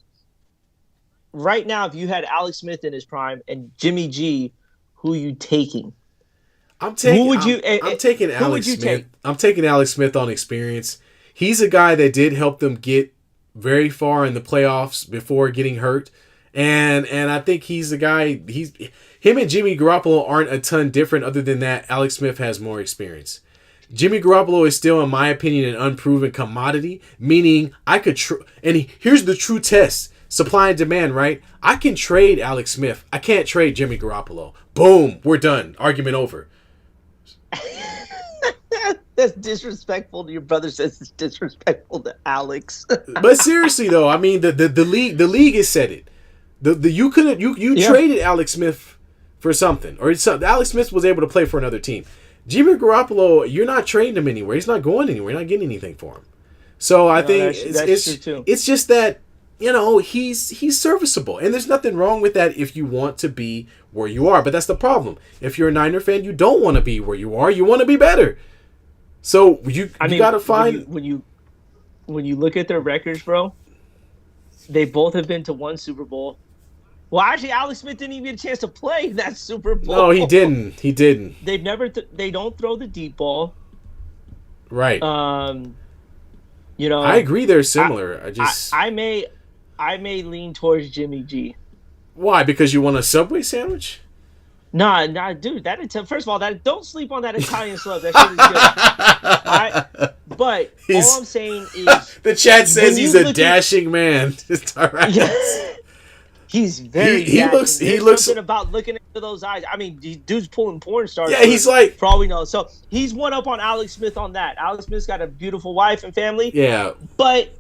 Right now, if you had Alex Smith in his prime and Jimmy G, who are you taking? I'm taking Alex Smith. I'm taking Alex Smith on experience. He's a guy that did help them get very far in the playoffs before getting hurt. And I think he's the guy. Him and Jimmy Garoppolo aren't a ton different other than that Alex Smith has more experience. Jimmy Garoppolo is still, in my opinion, an unproven commodity, meaning I could and here's the true test. Supply and demand, right? I can trade Alex Smith. I can't trade Jimmy Garoppolo. Boom. We're done. Argument over. That's disrespectful. Your brother says it's disrespectful to Alex. But seriously though, I mean the league has said it. You traded Alex Smith for something, or Alex Smith was able to play for another team. Jimmy Garoppolo, you're not trading him anywhere. He's not going anywhere. You're not getting anything for him. So I think it's just that he's serviceable, and there's nothing wrong with that if you want to be where you are. But that's the problem. If you're a Niner fan, you don't want to be where you are. You want to be better. So you got to find when you look at their records, bro. They both have been to one Super Bowl. Well, actually, Alex Smith didn't even get a chance to play that Super Bowl. No, he didn't. They've never. They don't throw the deep ball. Right. I agree. They're similar. I may lean towards Jimmy G. Why? Because you want a Subway sandwich? Nah, dude. First of all, don't sleep on that Italian sub. That shit is good. But all I'm saying is the chat says he's a dashing man. Yeah. He's very dashing. He looks something about looking into those eyes. I mean, dude's pulling porn stars. Yeah, he's like, for all we know. So he's one up on Alex Smith on that. Alex Smith's got a beautiful wife and family. Yeah, but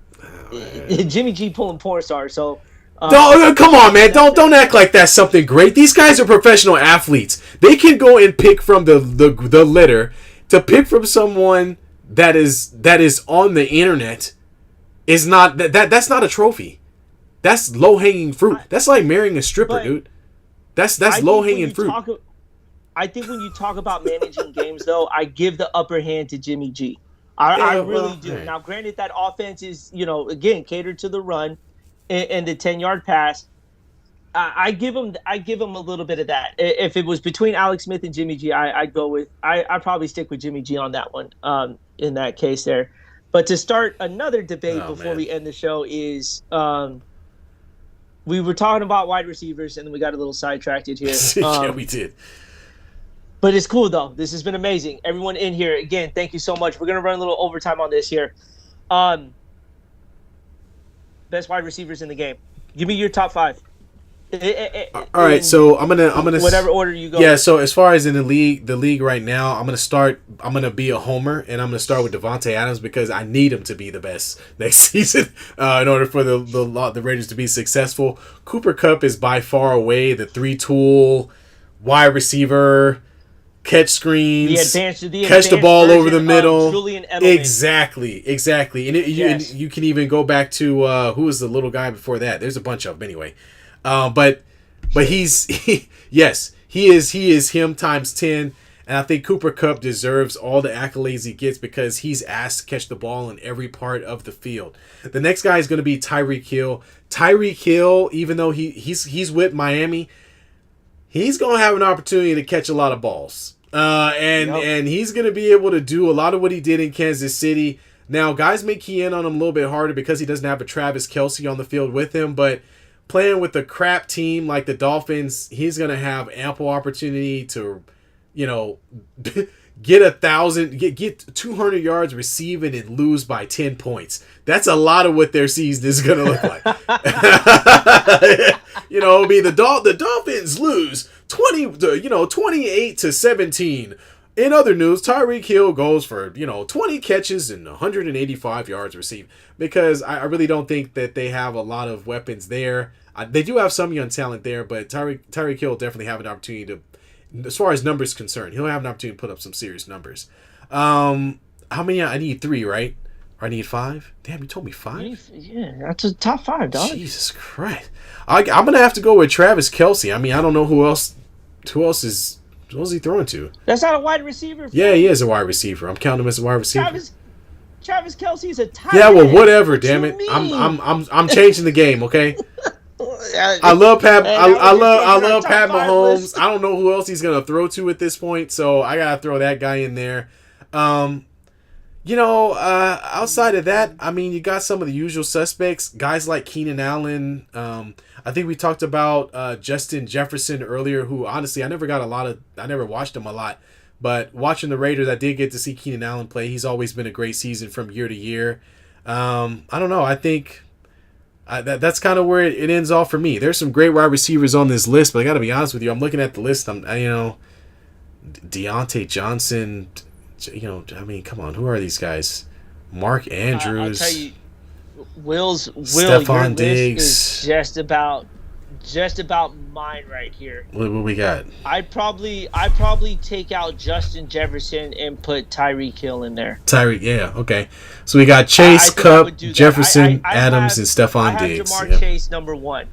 Jimmy G pulling porn stars. So come on, man! Don't act like that's something great. These guys are professional athletes. They can go and pick from the litter. To pick from someone that is on the internet is not that's not a trophy. That's low hanging fruit. That's like marrying a stripper, dude. That's low hanging fruit. I think when you talk about managing games, though, I give the upper hand to Jimmy G. I really do. Right. Now, granted, that offense is, again, catered to the run and the 10-yard pass. I give him a little bit of that. If it was between Alex Smith and Jimmy G, I'd probably stick with Jimmy G on that one. In that case, there. But to start another debate before we end the show is. We were talking about wide receivers, and then we got a little sidetracked here. Yeah, we did. But it's cool, though. This has been amazing. Everyone in here, again, thank you so much. We're going to run a little overtime on this here. Best wide receivers in the game. Give me your top 5. All right, so I'm gonna whatever order you go. Yeah, so as far as in the league right now, I'm gonna be a homer, and I'm gonna start with Davante Adams because I need him to be the best next season in order for the Raiders to be successful. Cooper Kupp is by far away the 3-tool wide receiver, catch screens, catch the ball over the middle. Julian Edelman. Exactly, and you can even go back to who was the little guy before that. There's a bunch of them anyway. But he is him times 10, and I think Cooper Kupp deserves all the accolades he gets because he's asked to catch the ball in every part of the field. The next guy is going to be Tyreek Hill. Tyreek Hill, even though he's with Miami, he's going to have an opportunity to catch a lot of balls, and he's going to be able to do a lot of what he did in Kansas City. Now, guys may key in on him a little bit harder because he doesn't have a Travis Kelce on the field with him, but playing with a crap team like the Dolphins, he's going to have ample opportunity to, get 1,000, get 200 yards receiving and lose by 10 points. That's a lot of what their season is going to look like. It'll be the Dolphins lose 28-17. In other news, Tyreek Hill goes for 20 catches and 185 yards received because I really don't think that they have a lot of weapons there. They do have some young talent there, but Tyreek Hill will definitely have an opportunity to, as far as numbers concerned, he'll have an opportunity to put up some serious numbers. How many? I need 3, right? Or I need 5? Damn, you told me 5? Yeah, that's a top 5, dog. Jesus Christ. I'm going to have to go with Travis Kelce. I mean, I don't know who else is... What was he throwing to? That's not a wide receiver. Yeah, he is a wide receiver. I'm counting him as a wide receiver. Travis Kelce is a tight end. Yeah, well, whatever. What damn it, I'm changing the game. Okay. I love Pat Mahomes. I don't know who else he's gonna throw to at this point, so I gotta throw that guy in there. Outside of that, I mean, you got some of the usual suspects, guys like Keenan Allen. I think we talked about Justin Jefferson earlier, who honestly I never watched him a lot, but watching the Raiders, I did get to see Keenan Allen play. He's always been a great season from year to year. I don't know. I think that's kind of where it ends off for me. There's some great wide receivers on this list, but I got to be honest with you. I'm looking at the list. Deontay Johnson. I mean, come on. Who are these guys? Mark Andrews. I'll tell you, Stephon Diggs is just about mine right here. What we got? I probably take out Justin Jefferson and put Tyreek Hill in there. Tyreek, yeah, okay. So we got Chase, Kupp, Jefferson, Adams, and Stephon Diggs. I have Jamar Chase number 1.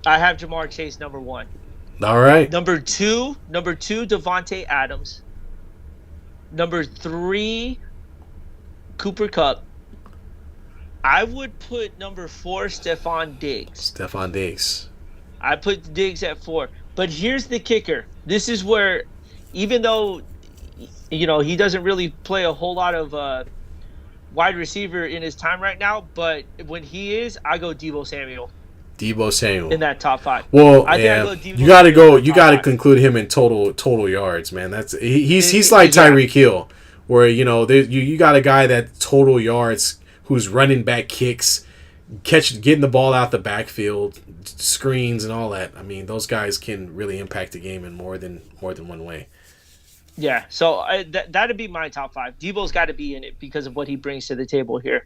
I have Jamar Chase number 1. All right. Number 2, Davante Adams. Number 3, Cooper Kupp. I would put number 4, Stephon Diggs. I put Diggs at 4. But here's the kicker. This is where, even though, he doesn't really play a whole lot of wide receiver in his time right now, but when he is, I go Deebo Samuel in that top 5. Well, you got to conclude him in total yards, man. He's like Tyreek Hill, where you got a guy that total yards who's running back kicks, getting the ball out the backfield, screens and all that. I mean, those guys can really impact the game in more than one way. Yeah, so that'd be my top 5. Debo's got to be in it because of what he brings to the table here.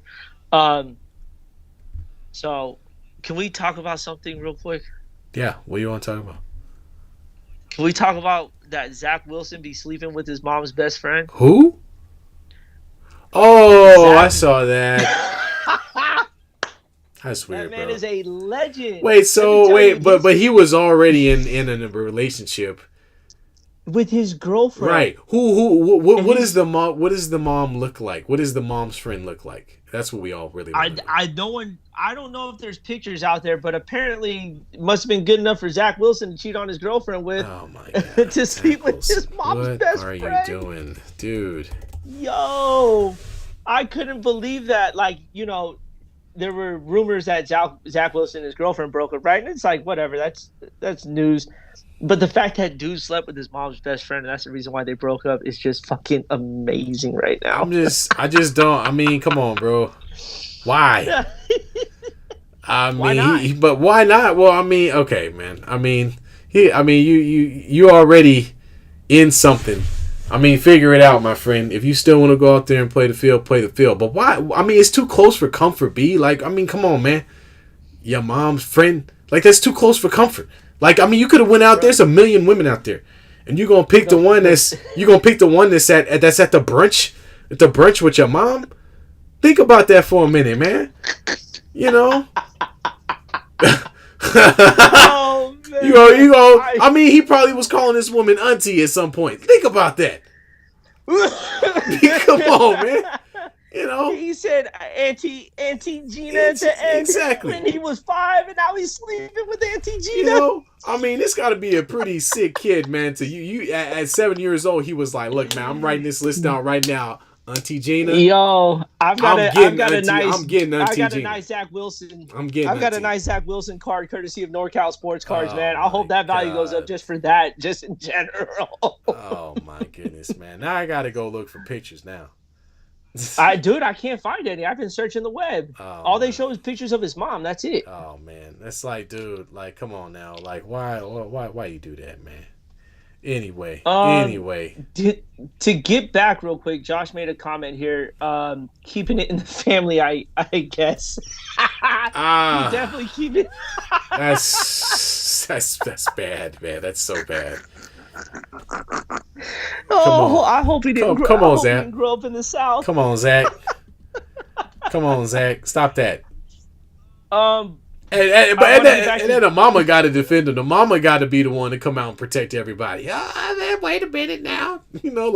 So can we talk about something real quick? Yeah, what do you want to talk about? Can we talk about that Zach Wilson be sleeping with his mom's best friend? Who? Oh, I saw that. That's weird, that man bro. is a legend. But he was already in a relationship with his girlfriend. Right. What does the mom? What does the mom look like? What does the mom's friend look like? That's what we all really want. I don't know if there's pictures out there, but apparently it must have been good enough for Zach Wilson to cheat on his girlfriend with. Oh my God. to sleep with his mom's best friend. What are you doing, dude? Yo, I couldn't believe that. Like, there were rumors that Zach Wilson and his girlfriend broke up, right? And it's like, whatever, that's news. But the fact that dude slept with his mom's best friend, and that's the reason why they broke up, is just fucking amazing right now. I just don't. I mean, come on, bro. Why? Why not? But why not? Well, I mean, okay, man. I mean, you already in something. I mean, figure it out, my friend. If you still want to go out there and play the field, play the field. But why? I mean, it's too close for comfort, B. Like, I mean, come on, man. Your mom's friend. Like, that's too close for comfort. Like, I mean, you could have went out. There's a million women out there, and you're gonna pick the one that's at the brunch with your mom. Think about that for a minute, man. Oh, man. you go. I mean, he probably was calling this woman auntie at some point. Think about that. Come on, man. He said Auntie Gina to end exactly when he was 5, and now he's sleeping with Auntie Gina. I mean, this got to be a pretty sick kid, man. To you at 7 years old, he was like, "Look, man, I'm writing this list down right now, Auntie Gina. Yo, I've got a nice Zach Wilson. I've got a nice Zach Wilson card, courtesy of NorCal Sports Cards, man. I hope that value goes up just for that, just in general. Oh my goodness, man! Now I got to go look for pictures now. I can't find any. I've been searching the web. All they show is pictures of his mom. That's it. Oh man, that's like, dude, like, come on now, like, why you do that, man? Anyway, to get back real quick, Josh made a comment here. Keeping it in the family, I guess. You definitely keep it. That's bad, man. That's so bad. I hope he didn't. Come on, Zach. He didn't grow up in the South. Come on, Zach. Stop that. And then the mama got to defend him. The mama got to be the one to come out and protect everybody. Wait a minute now. No.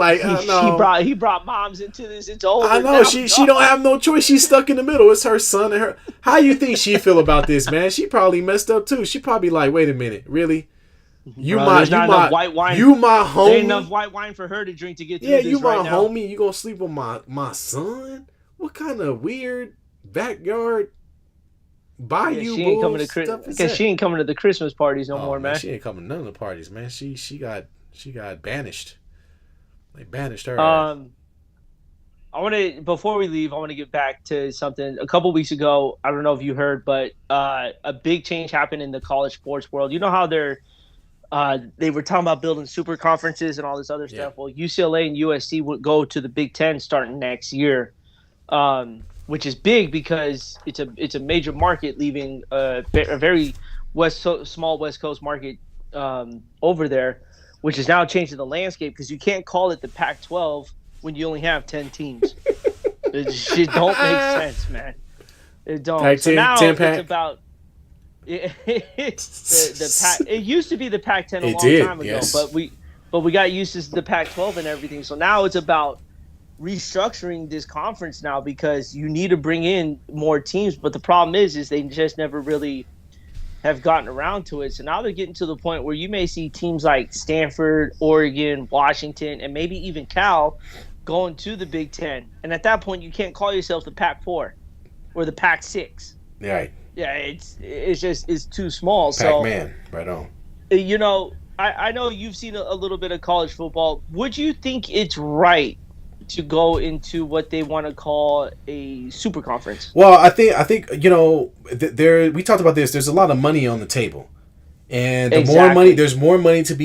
He brought moms into this. It's over. I know. She don't have no choice. She's stuck in the middle. It's her son and her. How you think she feel about this, man? She probably messed up too. She probably like, wait a minute, really? You my homie. There ain't enough white wine for her to drink to get through this right now. Yeah, you my homie. You gonna sleep with my son? What kind of weird backyard bayou she ain't coming to she ain't coming to the Christmas parties no more, man. She ain't coming to none of the parties, man. She got banished. They banished her. Before we leave, I want to get back to something. A couple weeks ago, I don't know if you heard, but a big change happened in the college sports world. You know how they were talking about building super conferences and all this other stuff. Well, UCLA and USC would go to the Big Ten starting next year, which is big because it's a major market, leaving a very small West Coast market over there, which is now changing the landscape because you can't call it the Pac-12 when you only have 10 teams. It don't make sense, man. It don't. So now it's about. It used to be the Pac-10 a long time ago, yes. but we got used to the Pac-12 and everything. So now it's about restructuring this conference now because you need to bring in more teams. But the problem is they just never really have gotten around to it. So now they're getting to the point where you may see teams like Stanford, Oregon, Washington, and maybe even Cal going to the Big Ten. And at that point, you can't call yourself the Pac-4 or the Pac-6. Right. Yeah, it's too small. Pac-Man, right on. I know you've seen a little bit of college football. Would you think it's right to go into what they want to call a super conference. Well, I think there we talked about this. There's a lot of money on the table, and there's more money to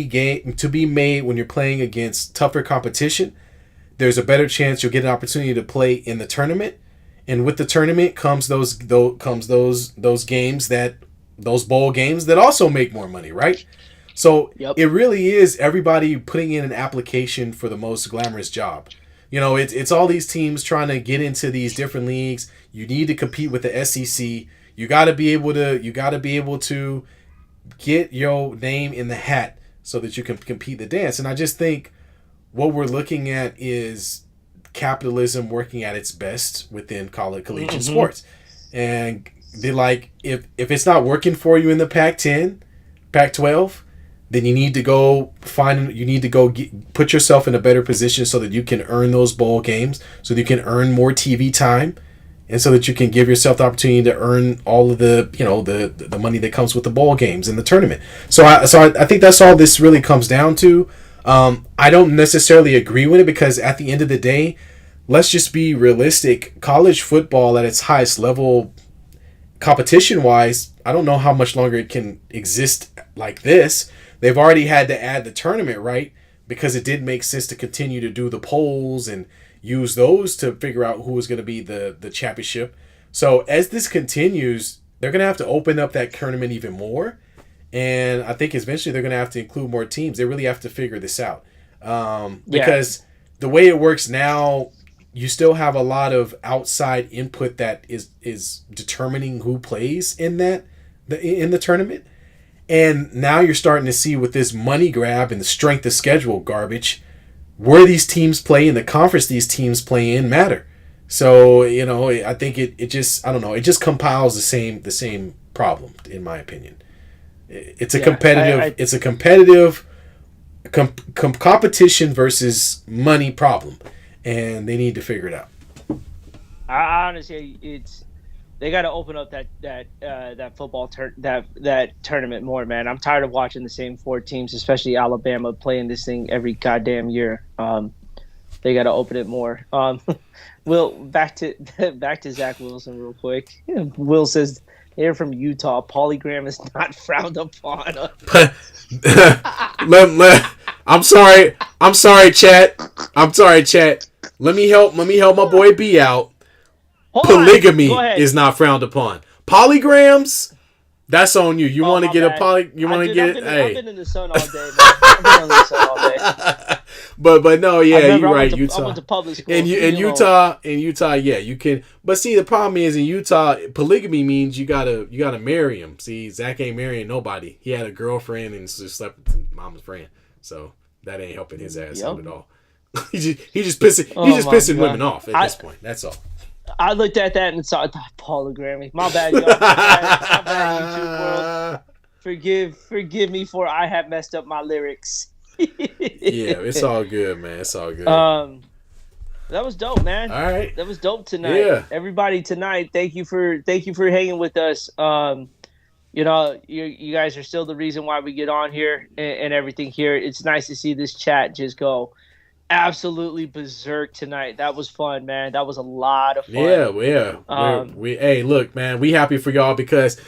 be made when you're playing against tougher competition. There's a better chance you'll get an opportunity to play in the tournament, and with the tournament comes those games those bowl games that also make more money, right? So It really is everybody putting in an application for the most glamorous job. It's all these teams trying to get into these different leagues. You need to compete with the SEC. You got to be able to get your name in the hat so that you can compete the dance. And I just think what we're looking at is capitalism working at its best within collegiate sports. And they if it's not working for you in the Pac-10, Pac-12, then you need to go put yourself in a better position so that you can earn those bowl games, so that you can earn more TV time, and so that you can give yourself the opportunity to earn all of the the money that comes with the bowl games and the tournament. So I think that's all this really comes down to. I don't necessarily agree with it because at the end of the day, let's just be realistic. College football at its highest level, competition-wise, I don't know how much longer it can exist like this. They've already had to add the tournament, right? Because it did make sense to continue to do the polls and use those to figure out who was going to be the championship. So as this continues, they're going to have to open up that tournament even more. And I think eventually they're going to have to include more teams. They really have to figure this out. Because the way it works now, you still have a lot of outside input that is determining who plays in the tournament. And now you're starting to see with this money grab and the strength of schedule garbage, where these teams play and the conference these teams play in matter. So, I think it just, I don't know, it just compiles the same problem, in my opinion. It's a competitive competition versus money problem, and they need to figure it out. I honestly, they got to open up that football that tournament more, man. I'm tired of watching the same four teams, especially Alabama, playing this thing every goddamn year. They got to open it more. Will, back to Zach Wilson real quick. Will says they're from Utah. Polygram is not frowned upon. I'm sorry, chat. Let me help my boy B out. Polygamy is not frowned upon. Polygrams, that's on you. You want to get a poly? You want to get? I've been in the sun all day, man. I've been in the sun all day. But no, yeah, you're right. I went to public school. In Utah, yeah, you can. But see, the problem is in Utah, polygamy means you gotta marry him. See, Zach ain't marrying nobody. He had a girlfriend and just slept with his mama's friend, so that ain't helping his ass out at all. He just pissing women off at this point. That's all. I looked at that and saw polygamy. My bad, y'all. My bad, YouTube world. Forgive me for I have messed up my lyrics. Yeah, it's all good, man. It's all good. That was dope, man. All right, that was dope tonight. Yeah, everybody tonight. Thank you for hanging with us. You guys are still the reason why we get on here and everything here. It's nice to see this chat just go absolutely berserk tonight. That was fun, man. That was a lot of fun. Yeah. Hey, look, man, we happy for y'all because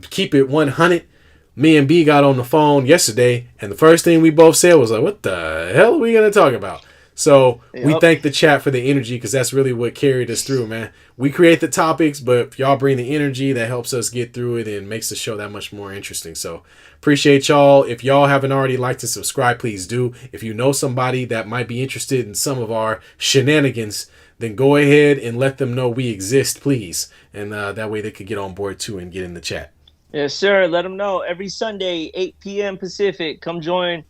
keep it 100. Me and B got on the phone yesterday, and the first thing we both said was like, "What the hell are we gonna talk about?" So we thank the chat for the energy because that's really what carried us through, man. We create the topics, but if y'all bring the energy, that helps us get through it and makes the show that much more interesting. So appreciate y'all. If y'all haven't already liked and subscribed, please do. If you know somebody that might be interested in some of our shenanigans, then go ahead and let them know we exist, please. And that way they could get on board too and get in the chat. Yes, sir. Let them know. Every Sunday, 8 p.m. Pacific, come join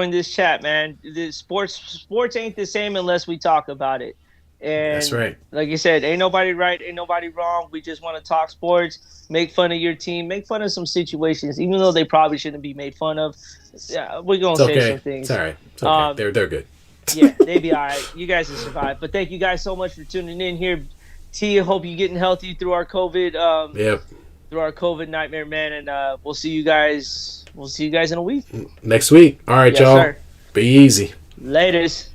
this chat, man. The sports ain't the same unless we talk about it. And that's right. Like you said, ain't nobody right, ain't nobody wrong. We just want to talk sports, make fun of your team, make fun of some situations, even though they probably shouldn't be made fun of. Yeah, we're gonna say some things. It's all right. It's okay. They're good. Yeah, they be all right. You guys will survive. But thank you guys so much for tuning in here. T, I hope you're getting healthy through our COVID. Yep. Through our COVID nightmare, man, and we'll see you guys. We'll see you guys in a week. Next week. All right, y'all. Sir. Be easy. Laters.